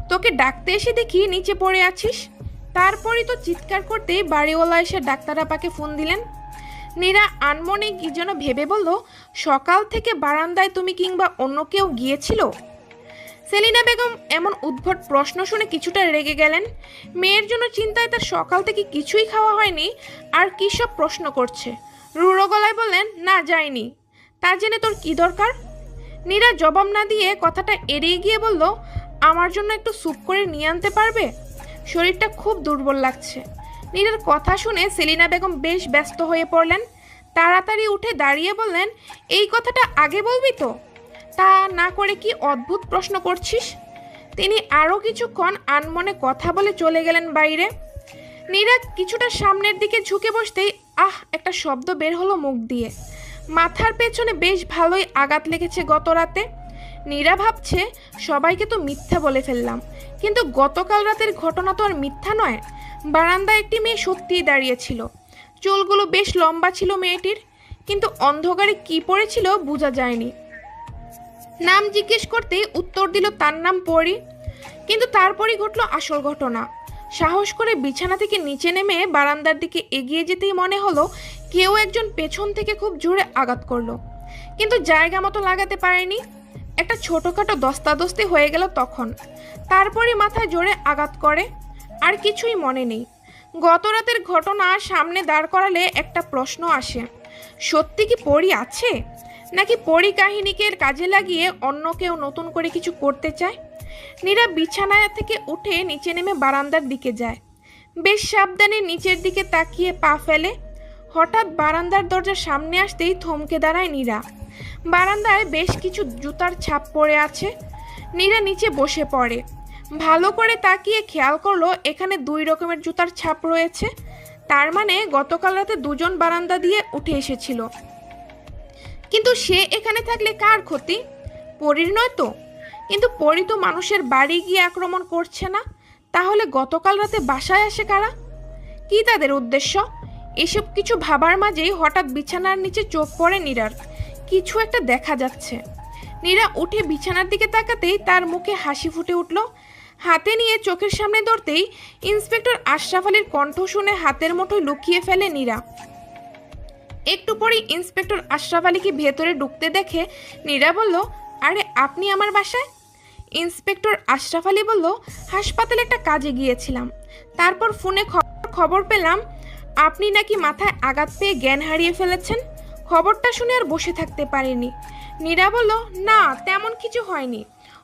তোকে ডাকতে এসে দেখি নিচে পড়ে আছিস। তারপরই তো চিৎকার করতেই বাড়িওয়ালা এসে ডাক্তার আপাকে ফোন দিলেন। নীরা আনমনে কি যেন ভেবে বলল, সকাল থেকে বারান্দায় তুমি কিংবা অন্য কেউ গিয়েছিল? সেলিনা বেগম এমন উদ্ভট প্রশ্ন শুনে কিছুটা রেগে গেলেন। মেয়ের জন্য চিন্তায় তার সকাল থেকে কিছুই খাওয়া হয়নি, আর কী সব প্রশ্ন করছে। রুড়ো গলায় বললেন, না যায়নি। তা জেনে তোর কি দরকার? নীরা জবাব না দিয়ে কথাটা এড়িয়ে গিয়ে বলল, আমার জন্য একটু স্যুপ করে নিয়ে আনতে পারবে? শরীরটা খুব দুর্বল লাগছে। নীরার কথা শুনে সেলিনা বেগম বেশ ব্যস্ত হয়ে পড়লেন। তাড়াতাড়ি উঠে দাঁড়িয়ে বললেন, এই কথাটা আগে বলবি তো? তা না করে কি অদ্ভুত প্রশ্ন করছিস? তিনি আরও কিছুক্ষণ আনমনে কথা বলে চলে গেলেন বাইরে। নীরা কিছুটা সামনের দিকে ঝুঁকে বসতেই একটা শব্দ বের হলো মুখ দিয়ে। মাথার পেছনে বেশ ভালোই আঘাত লেগেছে গত রাতে। নীরা ভাবছে, সবাইকে তো মিথ্যা বলে ফেললাম, কিন্তু গতকাল রাতের ঘটনা তো আর মিথ্যা নয়। বারান্দায় একটি মেয়ে সত্যিই দাঁড়িয়েছিল। চুলগুলো বেশ লম্বা ছিল মেয়েটির, কিন্তু অন্ধকারে কি পড়েছিল বোঝা যায়নি। নাম জিজ্ঞেস করতেই উত্তর দিল তার নাম পরি। কিন্তু তারপরই ঘটল আসল ঘটনা। সাহস করে বিছানা থেকে নিচে নেমে বারান্দার দিকে এগিয়ে যেতেই মনে হলো কেউ একজন পেছন থেকে খুব জোরে আঘাত করলো, কিন্তু জায়গা মতো লাগাতে পারেনি। একটা ছোটোখাটো দস্তাদস্তি হয়ে গেল তখন। তারপরই মাথায় জোরে আঘাত করে। আর কিছুই মনে নেই। গত রাতের ঘটনা সামনে দাঁড় করালে একটা প্রশ্ন আসে, সত্যি কি পরি আছে, নাকি পরি কাহিনীকে কাজে লাগিয়ে অন্য কেউ নতুন করে কিছু করতে চায়? নীরা বিছানা থেকে উঠে নিচে নেমে বারান্দার দিকে যায়। বেশ সাবধানে নিচের দিকে তাকিয়ে পা ফেলে। হঠাৎ বারান্দার দরজার সামনে আসতেই থমকে দাঁড়ায় নীরা। বারান্দায় বেশ কিছু জুতার ছাপ পড়ে আছে। নীরা নিচে বসে পড়ে। ভালো করে তাকিয়ে খেয়াল করলো এখানে 2 রকমের জুতার ছাপ রয়েছে। তার মানে গতকাল রাতে দুজন বারান্দা দিয়ে উঠে এসেছিল। কিন্তু সে এখানে থাকলে কার ক্ষতি? পরীর নয় তো? কিন্তু পরি তো মানুষের বাড়ি গিয়ে আক্রমণ করছে না। তাহলে গতকাল রাতে বাসায় আসে কারা? কি তাদের উদ্দেশ্য? এসব কিছু ভাবার মাঝেই হঠাৎ বিছানার নিচে চোখ পড়ে নীরার। কিছু একটা দেখা যাচ্ছে। নীরা উঠে বিছানার দিকে তাকাতেই তার মুখে হাসি ফুটে উঠল। হাতে নিয়ে চোখের সামনে ধরতেই ইন্সপেক্টর আশরাফ আলীর কণ্ঠ শুনে হাতের মুঠোয় লুকিয়ে ফেলে নীরা। একটু পরেই ইন্সপেক্টর আশরাফ আলীকে ভেতরে ঢুকতে দেখে নীরা বলল, আরে আপনি আমার বাসায়? ইন্সপেক্টর আশরাফ আলী বলল, হাসপাতালে একটা কাজে গিয়েছিলাম, তারপর ফোনে খবর পেলাম আপনি নাকি মাথায় আঘাত পেয়ে জ্ঞান হারিয়ে ফেলেছেন। খবরটা শুনে আর বসে থাকতে পারিনি। নীরা বলল, না তেমন কিছু হয়নি,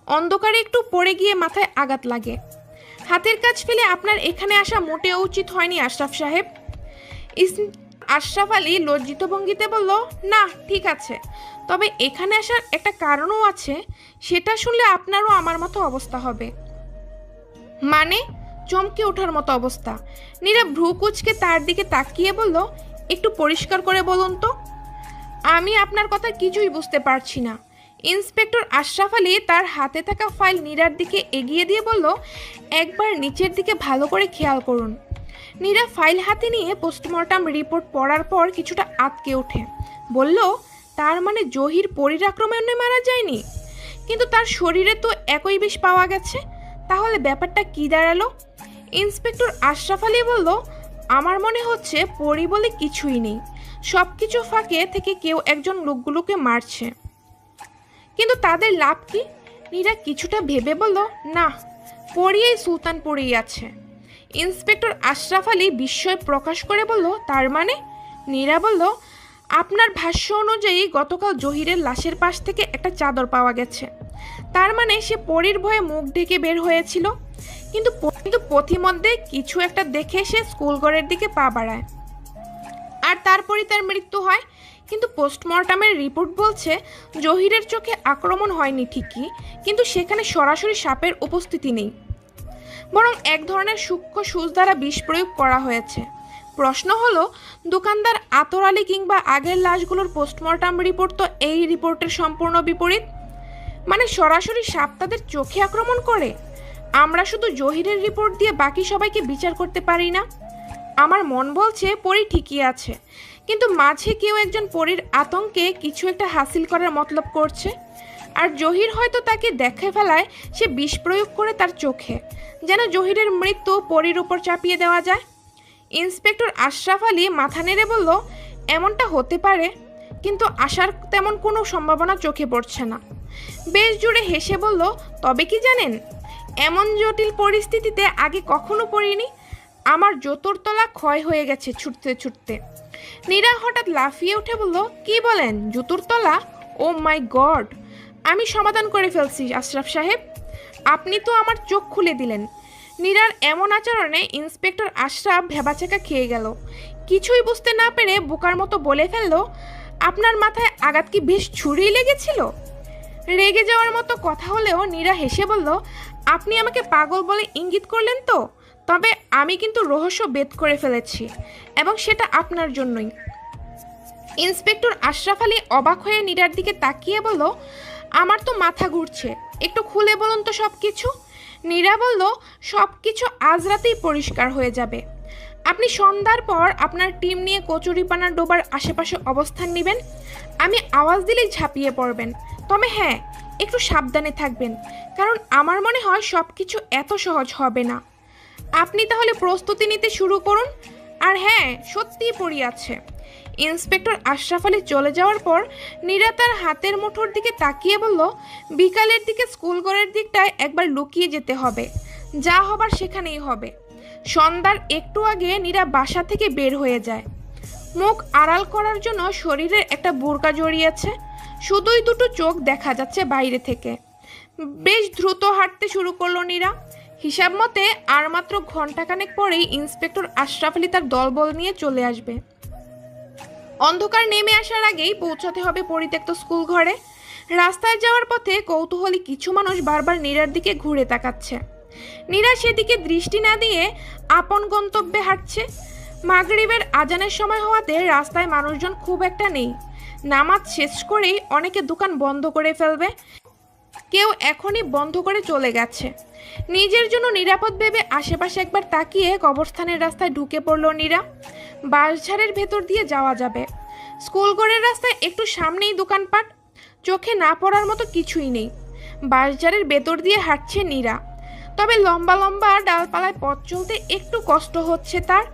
অন্ধকারে একটু পড়ে গিয়ে মাথায় আঘাত লাগে। হাতের কাজ ফেলে আপনার এখানে আসা মোটেও উচিত হয়নি আশরাফ সাহেব। আশরাফ আলী লজ্জিত ভঙ্গিতে বলল, না ঠিক আছে, তবে এখানে আসার একটা কারণও আছে, সেটা শুনলে আপনারও আমার মতো অবস্থা হবে। মানে? চমকে ওঠার মতো অবস্থা। নীরা ভ্রু কুঁচকে তার দিকে তাকিয়ে বলল, একটু পরিষ্কার করে বলুন তো। আমি আপনার কথা কিছুই বুঝতে পারছি না। ইন্সপেক্টর আশরাফ আলী তার হাতে থাকা ফাইল নীরার দিকে এগিয়ে দিয়ে বলল, একবার নিচের দিকে ভালো করে খেয়াল করুন। নীরা ফাইল হাতে নিয়ে পোস্টমর্টম রিপোর্ট পড়ার পর কিছুটা আটকে ওঠে। বলল, তার মানে জহির পরীর আক্রমণে মারা যায়নি, কিন্তু তার শরীরে তো একই বিষ পাওয়া গেছে। তাহলে ব্যাপারটা কি দাঁড়ালো? ইন্সপেক্টর আশরাফ আলী বলল, আমার মনে হচ্ছে পরী বলে কিছুই নেই, সব কিছু ফাঁকে থেকে কেউ একজন লোকগুলোকে মারছে। কিন্তু তাদের লাভ কি? নীরা কিছুটা ভেবে বলল, না, পরী এই সুলতানপুরেই আছে। ইন্সপেক্টর আশরাফ আলী বিস্ময় প্রকাশ করে বলল, তার মানে? নীরা বলল, আপনার ভাষ্য অনুযায়ী গতকাল জহিরের লাশের পাশ থেকে একটা চাদর পাওয়া গেছে। তার মানে সে পরীর ভয়ে মুখ ঢেকে বের হয়েছিল, কিন্তু পথিমধ্যে কিছু একটা দেখে সে স্কুলঘরের দিকে পা বাড়ায়, আর তারপরই তার মৃত্যু হয়। কিন্তু পোস্টমর্টমের রিপোর্ট বলছে জহিরের চোখে আক্রমণ হয়নি ঠিকই, কিন্তু সেখানে সরাসরি সাপের উপস্থিতি নেই, বরং এক ধরনের সূক্ষ্ম সুচ দ্বারা বিষ প্রয়োগ করা হয়েছে। প্রশ্ন হলো, দোকানদার আতর আলী কিংবা আগের লাশগুলোর পোস্টমর্টম রিপোর্ট তো এই রিপোর্টের সম্পূর্ণ বিপরীত। মানে সরাসরি সাপ তাদের চোখে আক্রমণ করে। আমরা শুধু জহিরের রিপোর্ট দিয়ে বাকি সবাইকে বিচার করতে পারি না। আমার মন বলছে পরী ঠিকই আছে, কিন্তু মাঝে কেউ একজন পরীর আতঙ্কে কিছু একটা হাসিল করার মতলব করছে। আর জহির হয়তো তাকে দেখে ফেলায় সে বিষ প্রয়োগ করে তার চোখে, যেন জহিরের মৃত্যু পরীর উপর চাপিয়ে দেওয়া যায়। ইন্সপেক্টর আশরাফ আলী মাথা নেড়ে বলল, এমনটা হতে পারে, কিন্তু আসার তেমন কোনো সম্ভাবনা চোখে পড়ছে না। বেশ জুড়ে হেসে বলল, তবে কি জানেন, এমন জটিল পরিস্থিতিতে আগে কখনো পড়িনি। আমার জোতরতলা ক্ষয় হয়ে গেছে ছুটতে ছুটতে। নীরা হঠাৎ লাফিয়ে উঠে বলল, কি বলেন, জুতোর তলা? ও মাই গড, আমি সমাধান করে ফেলছি আশরাফ সাহেব, আপনি তো আমার চোখ খুলে দিলেন। নীরার এমন আচরণে ইন্সপেক্টর আশরাফ ভেবাচাকা খেয়ে গেল। কিছুই বুঝতে না পেরে বোকার মতো বলে ফেলল, আপনার মাথায় আঘাত কি বেশ ছুরি লেগেছিল? রেগে যাওয়ার মতো কথা হলেও নীরা হেসে বলল, আপনি আমাকে পাগল বলে ইঙ্গিত করলেন তো, তবে আমি কিন্তু রহস্য ভেদ করে ফেলেছি, এবং সেটা আপনার জন্যই। ইন্সপেক্টর আশরাফ আলী অবাক হয়ে নীরার দিকে তাকিয়ে বলল, আমার তো মাথা ঘুরছে, একটু খুলে বলুন তো সব কিছু। নীরা বলল, সব কিছু আজ রাতেই পরিষ্কার হয়ে যাবে। আপনি সন্ধ্যার পর আপনার টিম নিয়ে কচুরিপানা ডোবার আশেপাশে অবস্থান নেবেন। আমি আওয়াজ দিলেই ঝাঁপিয়ে পড়বেন, তবে হ্যাঁ, একটু সাবধানে থাকবেন, কারণ আমার মনে হয় সব কিছু এত সহজ হবে না। আপনি তাহলে প্রস্তুতি নিতে শুরু করুন। আর হ্যাঁ, সত্যিই পড়ি আছে। ইন্সপেক্টর আশরাফ আলী চলে যাওয়ার পর নীরা তার হাতের মুঠোর দিকে তাকিয়ে বলল, বিকালের দিকে স্কুল ঘরের দিকটায় একবার লুকিয়ে যেতে হবে, যা হবার সেখানেই হবে। সন্ধ্যার একটু আগে নীরা বাসা থেকে বের হয়ে যায়। মুখ আড়াল করার জন্য শরীরের একটা বোরকা জড়িয়েছে, শুধুই দুটো চোখ দেখা যাচ্ছে বাইরে থেকে। বেশ দ্রুত হাঁটতে শুরু করলো নীরা। হিসাব মতে আর মাত্র ঘন্টাখানেক পরেই ইন্সপেক্টর আশরাফ আলী তার দলবল নিয়ে চলে আসবে। অন্ধকার নেমে আসার আগেই পৌঁছাতে হবে পরিত্যক্ত স্কুল ঘরে। রাস্তায় যাওয়ার পথে কৌতূহলী কিছু মানুষ বারবার নীরার দিকে ঘুরে তাকাচ্ছে। নীরা সেদিকে দৃষ্টি না দিয়ে আপন গন্তব্যে হাঁটছে। মাগরিবের আজানের সময় হওয়াতে রাস্তায় মানুষজন খুব একটা নেই। নামাজ শেষ করেই অনেকে দোকান বন্ধ করে ফেলবে, কেউ এখনই বন্ধ করে চলে গেছে। নিজের জন্য নিরাপদ ভেবে আশেপাশে একবার তাকিয়ে কবরস্থানের রাস্তায় ঢুকে পড়ল নীরা। বাঁশঝাড়ের ভেতর দিয়ে যাওয়া যাবে। স্কুল ঘরের রাস্তায় একটু সামনেই দোকানপাট, চোখে না পড়ার মতো কিছুই নেই। বাঁশঝাড়ের ভেতর দিয়ে হাঁটছে নীরা, তবে লম্বা লম্বা ডালপালায় পথ চলতে একটু কষ্ট হচ্ছে তার।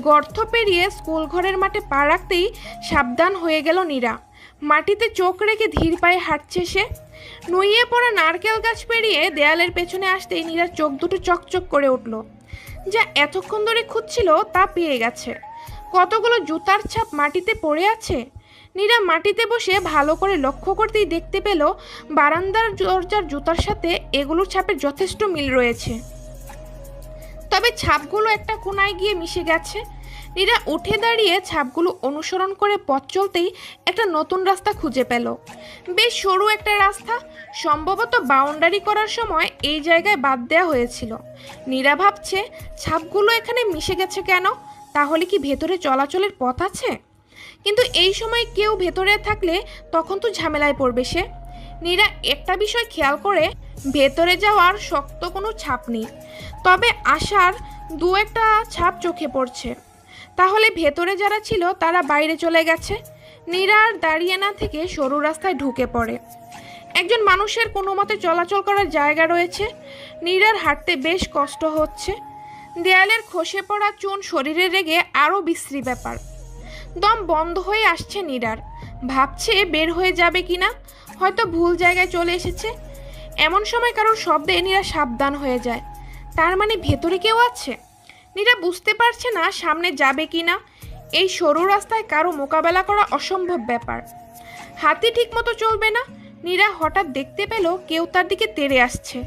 গর্ত পেরিয়ে স্কুল ঘরের মাঠে পা রাখতেই সাবধান হয়ে গেল নীরা। মাটিতে চোখ রেখে ধীর পায়ে হাঁটছে সে। নুইয়ে পড়া নারকেল গাছ পেরিয়ে দেয়ালের পেছনে আসতেই নীরার চোখ দুটো চকচক করে উঠল। যা এতক্ষণ ধরে খুঁজছিল তা পেয়ে গেছে। কতগুলো জুতার ছাপ মাটিতে পড়ে আছে। নীরা মাটিতে বসে ভালো করে লক্ষ্য করতেই দেখতে পেল বারান্দার দরজার জুতার সাথে এগুলোর ছাপের যথেষ্ট মিল রয়েছে, তবে ছাপগুলো একটা কোনায় গিয়ে মিশে গেছে। নীরা উঠে দাঁড়িয়ে ছাপগুলো অনুসরণ করে পথ চলতেই একটা নতুন রাস্তা খুঁজে পেল। বেশ সরু একটা রাস্তা, সম্ভবত বাউন্ডারি করার সময় এই জায়গায় বাদ দেওয়া হয়েছিল। নীরা ভাবছে, ছাপগুলো এখানে মিশে গেছে কেন? তাহলে কি ভেতরে চলাচলের পথ আছে? কিন্তু এই সময় কেউ ভেতরে থাকলে তখন তো ঝামেলায় পড়বে সে। নীরা একটা বিষয় খেয়াল করে, ভেতরে যাওয়ার শক্ত কোনো ছাপ নেই, তবে আসার দু একটা ছাপ চোখে পড়ছে। তাহলে ভেতরে যারা ছিল তারা বাইরে চলে গেছে। নীরা আর দাঁড়িয়ে না থেকে সরু রাস্তায় ঢুকে পড়ে। একজন মানুষের কোনো মতে চলাচল করার জায়গা রয়েছে। নীরার হাঁটতে বেশ কষ্ট হচ্ছে। দেয়ালের খসে পড়া চুন শরীরে রেগে আরও বিশ্রী ব্যাপার। দম বন্ধ হয়ে আসছে নীরার। ভাবছে বের হয়ে যাবে কিনা, হয়তো ভুল জায়গায় চলে এসেছে। এমন সময় কারোর শব্দে নীরা সাবধান হয়ে যায়। তার মানে ভেতরে কেউ আছে। নীরা বুঝতে পারছে না সামনে যাবে কিনা। এই সরু রাস্তায় কারো মোকাবেলা করা অসম্ভব ব্যাপার। হাতি ঠিক মতো চলবে না। নীরা হঠাৎ দেখতে পেল কেউ তার দিকে তেড়ে আসছে,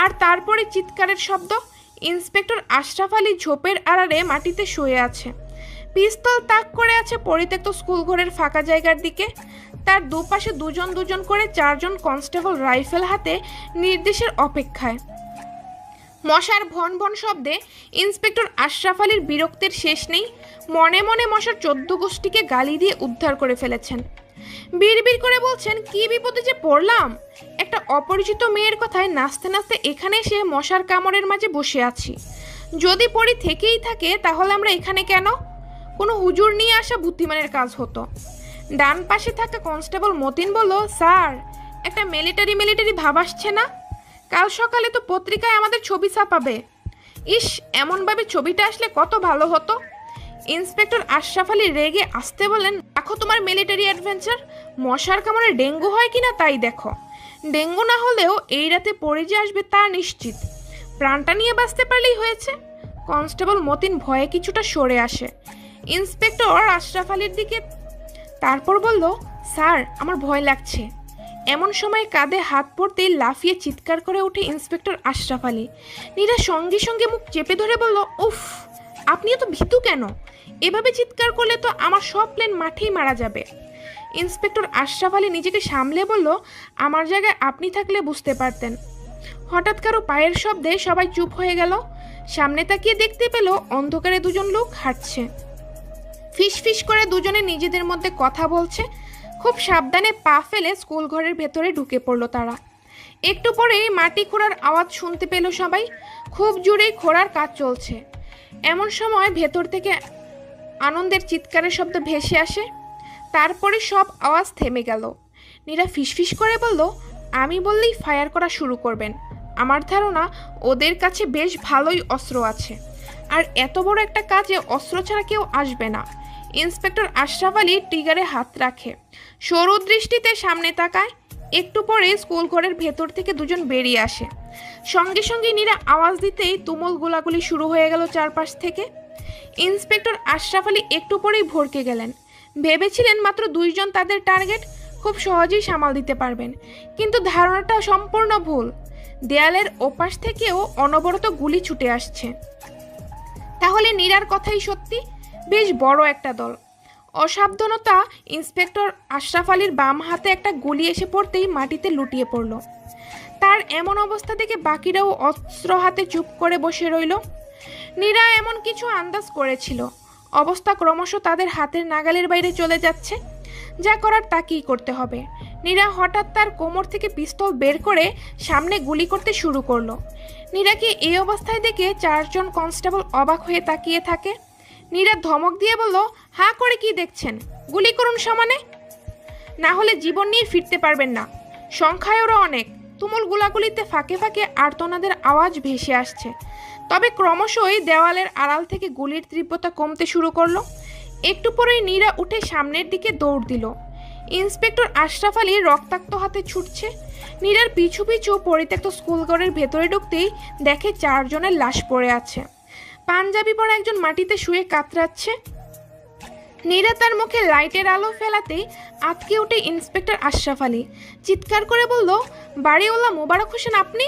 আর তারপরে চিৎকারের শব্দ। ইন্সপেক্টর আশরাফ আলী ঝোপের আড়ালে মাটিতে শুয়ে আছে। পিস্তল তাক করে আছে পরিত্যক্ত স্কুল ঘরের ফাঁকা জায়গার দিকে। তার দুপাশে দুজন দুজন করে 4 জন কনস্টেবল রাইফেল হাতে নির্দেশের অপেক্ষায়। মশার ভন ভন শব্দে ইন্সপেক্টর আশরাফ আলীর বিরক্তির শেষ নেই। মনে মনে মশার 14 গোষ্ঠীকে গালি দিয়ে উদ্ধার করে ফেলেছেন। বিড়বিড় করে বলছেন, কি বিপদে যে পড়লাম। একটা অপরিচিত মেয়ের কথায় নাচতে নাচতে এখানে এসে মশার কামড়ের মাঝে বসে আছি। যদি পড়ি থেকেই থাকে তাহলে আমরা এখানে কেন? কোনো হুজুর নিয়ে আসা বুদ্ধিমানের কাজ হতো। ডান পাশে থাকা কনস্টেবল মতিন বলল, স্যার, একটা মিলিটারি ভাব আসছে না? কাল সকালে তো পত্রিকায় আমাদের ছবি ছাপাবে। ইস, এমনভাবে ছবিটা আসলে কত ভালো হতো। ইন্সপেক্টর আশরাফ আলী রেগে আসতে বলেন, দেখো তোমার মিলিটারি অ্যাডভেঞ্চার। মশার কামড়ে ডেঙ্গু হয় কিনা তাই দেখো। ডেঙ্গু না হলেও এই রাতে পড়ে যে আসবে তা নিশ্চিত। প্রাণটা নিয়ে বাঁচতে পারলেই হয়েছে। কনস্টেবল মতিন ভয়ে কিছুটা সরে আসে। ইন্সপেক্টর আশরাফ আলীর দিকে, তারপর বলল, স্যার আমার ভয় লাগছে। এমন সময় কাঁধে হাত পড়তেই লাফিয়ে চিৎকার করে ওঠে ইন্সপেক্টর আশরাফ আলী। নীরা সঙ্গে সঙ্গে মুখ চেপে ধরে বলল, উফ, আপনি এত ভীতু কেন? এভাবে চিৎকার করলে তো আমার সব প্লেন মাঠেই মারা যাবে। ইন্সপেক্টর আশরাফ আলী নিজেকে সামলে বলল, আমার জায়গায় আপনি থাকলে বুঝতে পারতেন। হঠাৎ কারো পায়ের শব্দে সবাই চুপ হয়ে গেল। সামনে তাকিয়ে দেখতে পেল অন্ধকারে দুজন লোক হাঁটছে। ফিস ফিস করে দুজনে নিজেদের মধ্যে কথা বলছে। খুব সাবধানে পা ফেলে স্কুল ঘরের ভেতরে ঢুকে পড়ল তারা। একটু পরেই মাটি খোঁড়ার আওয়াজ শুনতে পেল সবাই। খুব জোরেই খোঁড়ার কাজ চলছে। এমন সময় ভেতর থেকে আনন্দের চিৎকারের শব্দ ভেসে আসে। তারপরে সব আওয়াজ থেমে গেল। নীরা ফিসফিস করে বলল, আমি বললেই ফায়ার করা শুরু করবেন। আমার ধারণা ওদের কাছে বেশ ভালোই অস্ত্র আছে, আর এত বড় একটা কাজে অস্ত্র ছাড়া কেউ আসবে না। ইন্সপেক্টর আশরাফ আলী ট্রিগারে হাত রাখে, সরু দৃষ্টিতে সামনে তাকায়। একটু পরে স্কুল ঘরের ভেতর থেকে দুজন বেরিয়ে আসে। সঙ্গে সঙ্গে নীরা আওয়াজ দিতেই তুমুল গোলাগুলি শুরু হয়ে গেল চারপাশ থেকে। ইন্সপেক্টর আশরাফ আলী একটু পরেই ভড়কে গেলেন। ভেবেছিলেন মাত্র 2 জন তাদের টার্গেট, খুব সহজেই সামাল দিতে পারবেন, কিন্তু ধারণাটা সম্পূর্ণ ভুল। দেয়ালের ওপাশ থেকেও অনবরত গুলি ছুটে আসছে। তাহলে নীরার কথাই সত্যি, বেশ বড় একটা দল। অসাবধানতা ইন্সপেক্টর আশরাফ আলীর বাম হাতে একটা গুলি এসে পড়তেই মাটিতে লুটিয়ে পড়ল। তার এমন অবস্থা দেখে বাকিরাও অস্ত্র হাতে চুপ করে বসে রইল। নীরা এমন কিছু আন্দাজ করেছিল। অবস্থা ক্রমশ তাদের হাতের নাগালের বাইরে চলে যাচ্ছে। যা করার তাকেই করতে হবে। নীরা হঠাৎ তার কোমর থেকে পিস্তল বের করে সামনে গুলি করতে শুরু করলো। নীরাকে এই অবস্থায় দেখে 4 জন কনস্টেবল অবাক হয়ে তাকিয়ে থাকে। নীরা ধমক দিয়ে বলল, হাঁ করে কি দেখছেন, গুলি করুন সমানে, না হলে জীবন নিয়ে ফিরতে পারবেন না। সংখ্যায় ওরা অনেক। তুমুল গোলাগুলিতে ফাঁকে ফাঁকে আর্তনাদের আওয়াজ ভেসে আসছে। তবে ক্রমশই দেওয়ালের আড়াল থেকে গুলির তীব্রতা কমতে শুরু করলো। একটু পরেই নীরা উঠে সামনের দিকে দৌড় দিল। ইন্সপেক্টর আশরাফ আলী রক্তাক্ত হাতে ছুটছে। নীরার পিছু পিছু পরিত্যক্ত স্কুলঘরের ভেতরে ঢুকতেই দেখে 4 জনের লাশ পড়ে আছে। পাঞ্জাবি পরা একজন মাটিতে শুয়ে কাতরাচ্ছে। নীরা তার মুখে লাইটের আলো ফেলাতেই আটকে উঠে ইন্সপেক্টর আশরাফ আলী চিৎকার করে বলল, বাড়িওয়ালা মোবারক হোসেন আপনি?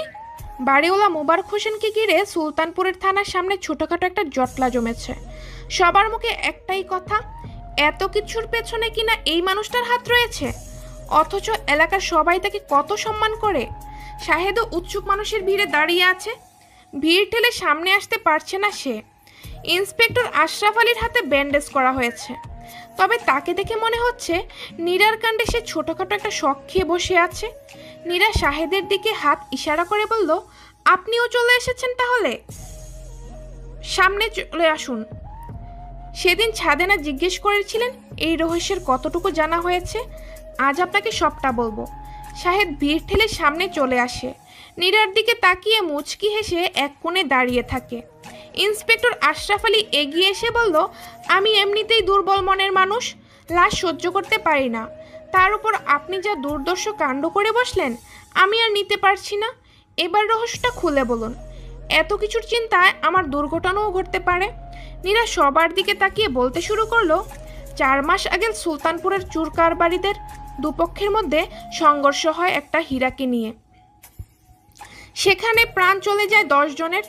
বাড়িওয়ালা মোবারক হোসেনকে ঘিরে সুলতানপুরের থানার সামনে ছোটখাটো একটা জটলা জমেছে। সবার মুখে একটাই কথা, এত কিছুর পেছনে কিনা এই মানুষটার হাত রয়েছে। অথচ এলাকার সবাই তাকে কত সম্মান করে। শাহেদও উৎসুক মানুষের ভিড়ে দাঁড়িয়ে আছে। ভিড় ঠেলে সামনে আসতে পারছে না সে। ইন্সপেক্টর আশরাফ আলীর হাতে ব্যান্ডেজ করা হয়েছে। তবে তাকে দেখে মনে হচ্ছে নীরার কাণ্ডে সে ছোটখাটো একটা শখ খেয়ে বসে আছে। নীরা শাহেদের দিকে হাত ইশারা করে বলল, আপনিও চলে এসেছেন, তাহলে সামনে চলে আসুন। সেদিন ছাদেনা জিজ্ঞেস করেছিলেন এই রহস্যের কতটুকু জানা হয়েছে। আজ আপনাকে সবটা বলবো। শাহেদ ভিড় ঠেলে সামনে চলে আসে। নীরার দিকে তাকিয়ে মুচকি হেসে এক কোণে দাঁড়িয়ে থাকে। ইন্সপেক্টর আশরাফ আলী এগিয়ে এসে বলল, আমি এমনিতেই দুর্বল মনের মানুষ, লাশ সহ্য করতে পারি না। তার উপর আপনি যা দুর্দর্শ কাণ্ড করে বসলেন, আমি আর নিতে পারছি না। এবার রহস্যটা খুলে বলুন। এত কিছুর চিন্তায় আমার দুর্ঘটনাও ঘটতে পারে। নীরা সবার দিকে তাকিয়ে বলতে শুরু করলো, 4 মাস আগে সুলতানপুরের চুর কারবারিদের দুপক্ষের মধ্যে সংঘর্ষ হয় একটা হীরাকে নিয়ে। সেখানে প্রাণ চলে যায় 10 জনের।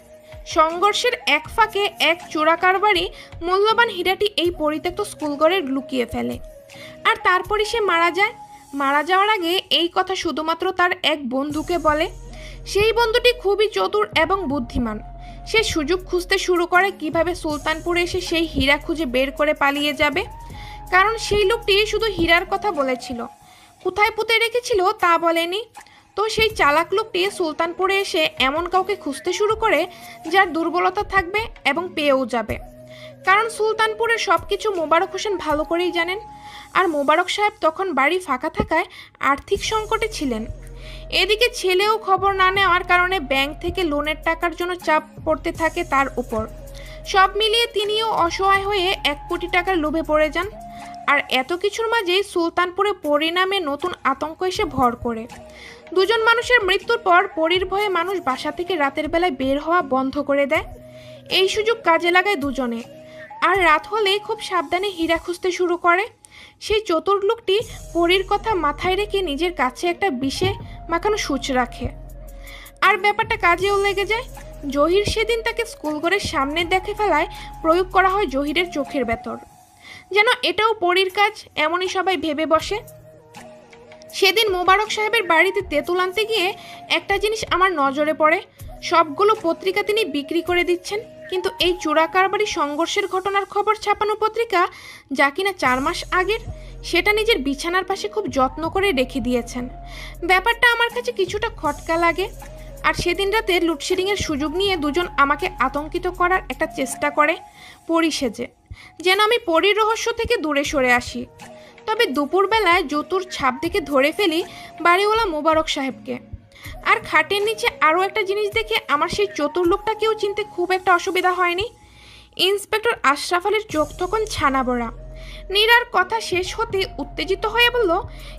সংঘর্ষের এক ফাঁকে এক চোরা কারবারি মূল্যবান হীরাটি এই পরিত্যক্ত স্কুলঘরে লুকিয়ে ফেলে, আর তারপরই সে মারা যায়। মারা যাওয়ার আগে এই কথা শুধুমাত্র তার এক বন্ধুকে বলে। সেই বন্ধুটি খুবই চতুর এবং বুদ্ধিমান। সে সুযোগ খুঁজতে শুরু করে কিভাবে সুলতানপুরে এসে সেই হীরা খুঁজে বের করে পালিয়ে যাবে। কারণ সেই লোকটি শুধু হীরার কথা বলেছিল, কোথায় পুঁতে রেখেছিল তা বলেনি। তো সেই চালাক লোকটি সুলতানপুরে এসে এমন কাউকে খুঁজতে শুরু করে যার দুর্বলতা থাকবে এবং পেয়েও যাবে। কারণ সুলতানপুরের সব কিছু মোবারক হোসেন ভালো করেই জানেন। আর মোবারক সাহেব তখন বাড়ি ফাঁকা থাকায় আর্থিক সংকটে ছিলেন। এদিকে ছেলেও খবর না নেওয়ার কারণে ব্যাংক থেকে লোনের টাকার জন্য চাপ পড়তে থাকে তার উপর। সব মিলিয়ে তিনিও অসহায় হয়ে 1 কোটি টাকার লোভে পড়ে যান। আর এত কিছুর মাঝেই সুলতানপুরে পরিণামে নতুন আতঙ্ক এসে ভর করে। 2 জন মানুষের মৃত্যুর পর পরীর ভয়ে মানুষ বাসা থেকে রাতের বেলায় বের হওয়া বন্ধ করে দেয়। এই সুযোগ কাজে লাগায় দুজনে। আর রাত হলেই খুব সাবধানে হীরা খুঁজতে শুরু করে। সেই চতুর লোকটি পরীর কথা মাথায় রেখে নিজের কাছে একটা বিষে মাখানো সূচ রাখে, আর ব্যাপারটা কাজেও লেগে যায়। জহির সেদিন তাকে স্কুল ঘরের সামনে দেখে ফেলায় প্রয়োগ করা হয় জহিরের চোখের ভেতর, যেন এটাও পরীর কাজ, এমনই সবাই ভেবে বসে। সেদিন মোবারক সাহেবের বাড়িতে তেঁতুল আনতে গিয়ে একটা জিনিস আমার নজরে পড়ে। সবগুলো পত্রিকা তিনি বিক্রি করে দিচ্ছেন, কিন্তু এই চোরা কারবারি সংঘর্ষের ঘটনার খবর ছাপানো পত্রিকা, যা কিনা 4 মাস আগের, সেটা নিজের বিছানার পাশে খুব যত্ন করে রেখে দিয়েছেন। ব্যাপারটা আমার কাছে কিছুটা খটকা লাগে। আর সেদিন রাতে লোডশেডিংয়ের সুযোগ নিয়ে দুজন আমাকে আতঙ্কিত করার একটা চেষ্টা করে পরী সেজে, যেন আমি পরীর রহস্য থেকে দূরে সরে আসি। তবে দুপুরবেলায় জুতুর ছাপ দেখে ধরে ফেলি বাড়িওয়ালা মোবারক সাহেবকে। আর খাটের নিচে আরও একটা জিনিস দেখে আমার সেই চতুর লোকটাকেও চিনতে খুব একটা অসুবিধা হয়নি। ইন্সপেক্টর আশরাফ আলীর চোখ তখন ছানা বড়া। নীরার কথা শেষ হতে উত্তেজিত হয়ে বলল,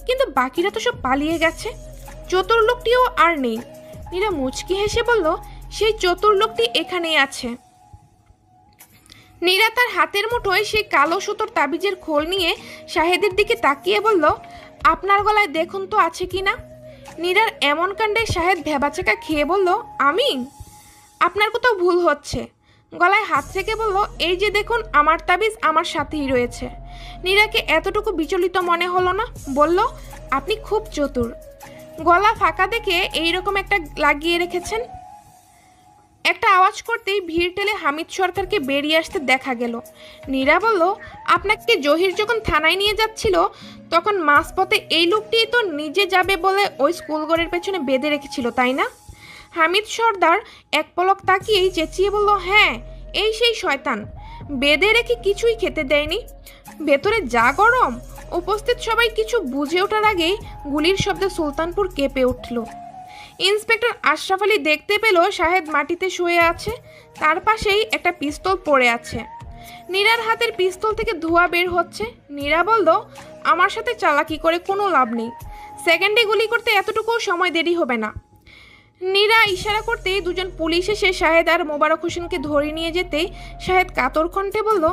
কিন্তু বাকিরা তো সব পালিয়ে গেছে, চতুর লোকটিও আর নেই। নীরা মুচকি হেসে বলল, সেই চতুর লোকটি এখানেই আছে। নীরা তার হাতের মুঠোয় সেই কালো সুতোর তাবিজের খোল নিয়ে শাহেদের দিকে তাকিয়ে বলল, আপনার গলায় দেখুন তো আছে কি না। নীরার এমন কাণ্ডে শাহেদ ভেবাচেকা খেয়ে বলল, আমি? আপনার কোথাও ভুল হচ্ছে। গলায় হাত থেকে বলল, এই যে দেখুন, আমার তাবিজ আমার সাথেই রয়েছে। নীরাকে এতটুকু বিচলিত মনে হলো না, বলল, আপনি খুব চতুর। গলা ফাঁকা দেখে এইরকম একটা লাগিয়ে রেখেছেন। একটা আওয়াজ করতেই ভিড় টেলে হামিদ সরকারকে বেরিয়ে আসতে দেখা গেল। নীরা বলল, আপনাকে জহির যখন থানায় নিয়ে যাচ্ছিল, তখন মাঝপথে এই লোকটি তো নিজে যাবে বলে ওই স্কুল ঘরের পেছনে বেঁধে রেখেছিল, তাই না? হামিদ সর্দার এক পলক তাকিয়েই চেঁচিয়ে বলল, হ্যাঁ, এই সেই শয়তান, বেঁধে রেখে কিছুই খেতে দেয়নি। ভেতরে যা গরম, উপস্থিত সবাই কিছু বুঝে ওঠার আগেই গুলির শব্দে সুলতানপুর কেঁপে উঠল। ইন্সপেক্টর আশরাফ আলী দেখতে পেল শাহেদ মাটিতে শুয়ে আছে, তার পাশেই একটা পিস্তল পড়ে আছে। নীরার হাতের পিস্তল থেকে ধোঁয়া বের হচ্ছে। নীরা বলল, আমার সাথে চালাকি করে কোনো লাভ নেই, সেকেন্ডে গুলি করতে এতটুকুও সময় দেরি হবে না। নীরা ইশারা করতেই দুজন পুলিশ এসে শাহেদ আর মোবারক হোসেনকে ধরে নিয়ে যেতেই শাহেদ কাতর কণ্ঠে বলল,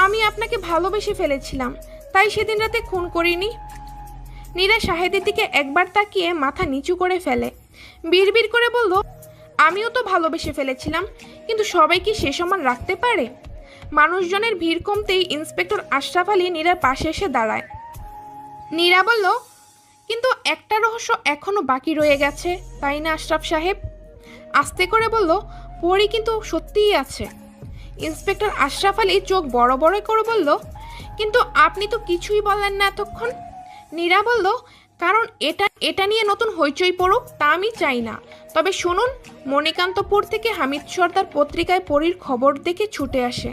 আমি আপনাকে ভালোবেসে ফেলেছিলাম, তাই সেদিন রাতে খুন করিনি। নীরা শাহেদের দিকে একবার তাকিয়ে মাথা নিচু করে ফেলে, বিড়বিড় করে বলল, আমিও তো ভালোবেসে ফেলেছিলাম, কিন্তু সবাই কি সে সমান রাখতে পারে? মানুষজনের ভিড় কমতেই ইন্সপেক্টর আশরাফ আলী নীরার পাশে এসে দাঁড়ায়। নীরা বলল, কিন্তু একটা রহস্য এখনো বাকি রয়ে গেছে, তাই না আশরাফ সাহেব? আস্তে করে বলল, পরী কিন্তু সত্যিই আছে। ইন্সপেক্টর আশরাফ আলী চোখ বড় বড় করে বলল, কিন্তু আপনি তো কিছুই বললেন না এতক্ষণ। নীরা বলল, কারণ এটা নিয়ে নতুন হইচই পড়ুক তা আমি চাই না। তবে শুনুন, মণিকান্তপুর থেকে হামিদ সর্দার পত্রিকায় পরীর খবর দেখে ছুটে আসে।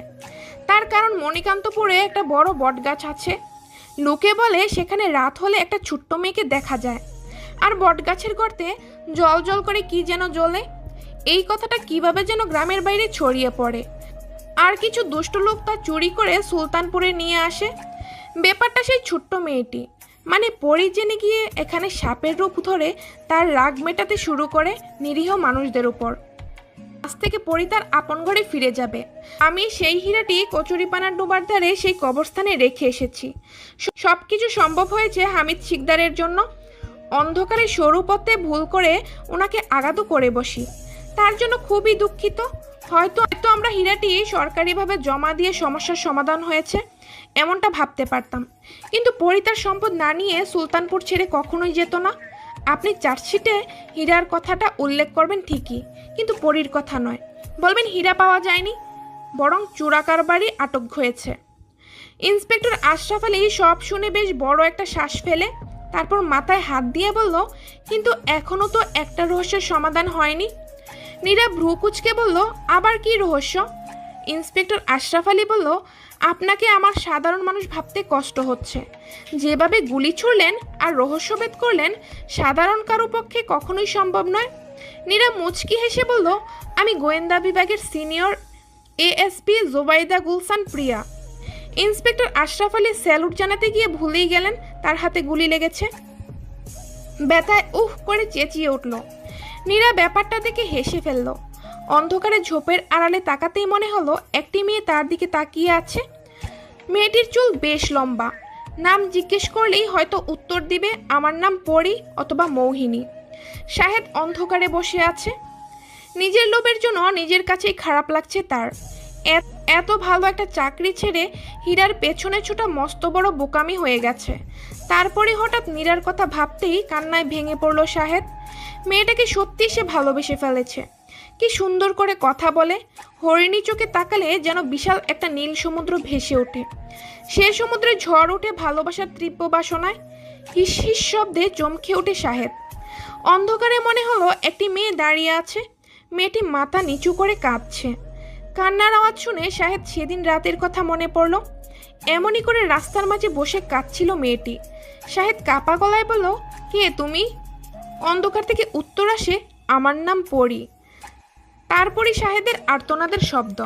তার কারণ মণিকান্তপুরে একটা বড় বটগাছ আছে। লোকে বলে সেখানে রাত হলে একটা ছোট্ট মেয়েকে দেখা যায়, আর বটগাছের গর্তে জল জল করে কি যেন জ্বলে। এই কথাটা কিভাবে যেন গ্রামের বাইরে ছড়িয়ে পড়ে, আর কিছু দুষ্ট লোক তা চুরি করে সুলতানপুরে নিয়ে আসে। ব্যাপারটা সেই ছোট্ট মেয়েটি, মানে পরী জেনে গিয়ে এখানে সাপের রূপ ধরে তার রাগ মেটাতে শুরু করে নিরীহ মানুষদের উপর। আজ থেকে পরী তার আপন ঘরে ফিরে যাবে। আমি সেই হীরাটি কচুরিপানার ডোবার ধারে সেই কবরস্থানে রেখে এসেছি। সবকিছু সম্ভব হয়েছে হামিদ শিকদারের জন্য। অন্ধকারে সরু পথে ভুল করে ওনাকে আঘাত করে বসি, তার জন্য খুবই দুঃখিত। হয়তো আমরা হীরাটি সরকারিভাবে জমা দিয়ে সমস্যার সমাধান হয়েছে এমনটা ভাবতে পারতাম, কিন্তু পরী তার সম্পদ না নিয়ে সুলতানপুর ছেড়ে কখনোই যেত না। আপনি চার্জশিটে হীরার কথাটা উল্লেখ করবেন ঠিকই, কিন্তু পরীর কথা নয়। বলবেন হীরা পাওয়া যায়নি, বরং চোরা কারবারি আটক হয়েছে। ইন্সপেক্টর আশরাফ আলী সব শুনে বেশ বড় একটা শ্বাস ফেলে, তারপর মাথায় হাত দিয়ে বলল, কিন্তু এখনও তো একটা রহস্যের সমাধান হয়নি। নীরা ভ্রু কুচকে বলল, আবার কি রহস্য? ইন্সপেক্টর আশরাফ আলী বলল, আপনাকে আমার সাধারণ মানুষ ভাবতে কষ্ট হচ্ছে। যেভাবে গুলি ছুড়লেন আর রহস্যভেদ করলেন, সাধারণ কারো পক্ষে কখনোই সম্ভব নয়। নীরা মুচকি হেসে বলল, আমি গোয়েন্দা বিভাগের সিনিয়র এএসপি জোবাইদা গুলসান প্রিয়া। ইন্সপেক্টর আশরাফ আলী স্যালুট জানাতে গিয়ে ভুলেই গেলেন তার হাতে গুলি লেগেছে। ব্যথায় উহ করে চেঁচিয়ে উঠল। নীরা ব্যাপারটা দেখে হেসে ফেলল। অন্ধকারে ঝোপের আড়ালে তাকাতেই মনে হলো একটি মেয়ে তার দিকে তাকিয়ে আছে। মেয়েটির চুল বেশ লম্বা। নাম জিজ্ঞেস করলেই হয়তো উত্তর দিবে আমার নাম পরি অথবা মৌহিনী। শাহেদ অন্ধকারে বসে আছে। নিজের লোভের জন্য নিজের কাছেই খারাপ লাগছে তার। এত ভালো একটা চাকরি ছেড়ে হীরার পেছনে ছোটা মস্ত বড় বোকামি হয়ে গেছে। তারপরে হঠাৎ নীরার কথা ভাবতেই কান্নায় ভেঙে পড়ল শাহেদ। মেয়েটাকে সত্যি সে ভালোবেসে ফেলেছে। কি সুন্দর করে কথা বলে, হরিণী চোখে তাকালে যেন বিশাল একটা নীল সমুদ্র ভেসে ওঠে। সে সমুদ্রে ঝড় ওঠে ভালোবাসার তীব্র বাসনায়। হিস হিস শব্দে চমকে ওঠে শাহেদ। অন্ধকারে মনে হলো একটি মেয়ে দাঁড়িয়ে আছে। মেয়েটি মাথা নিচু করে কাঁদছে। কান্নার আওয়াজ শুনে শাহেদ সেদিন রাতের কথা মনে পড়ল। এমনই করে রাস্তার মাঝে বসে কাঁদছিল মেয়েটি। শাহেদ কাপা গলায় বলল, কে তুমি? অন্ধকার থেকে উত্তর আসে, আমার নাম পরি। তারপরই শাহেদের আর্তনাদের শব্দ।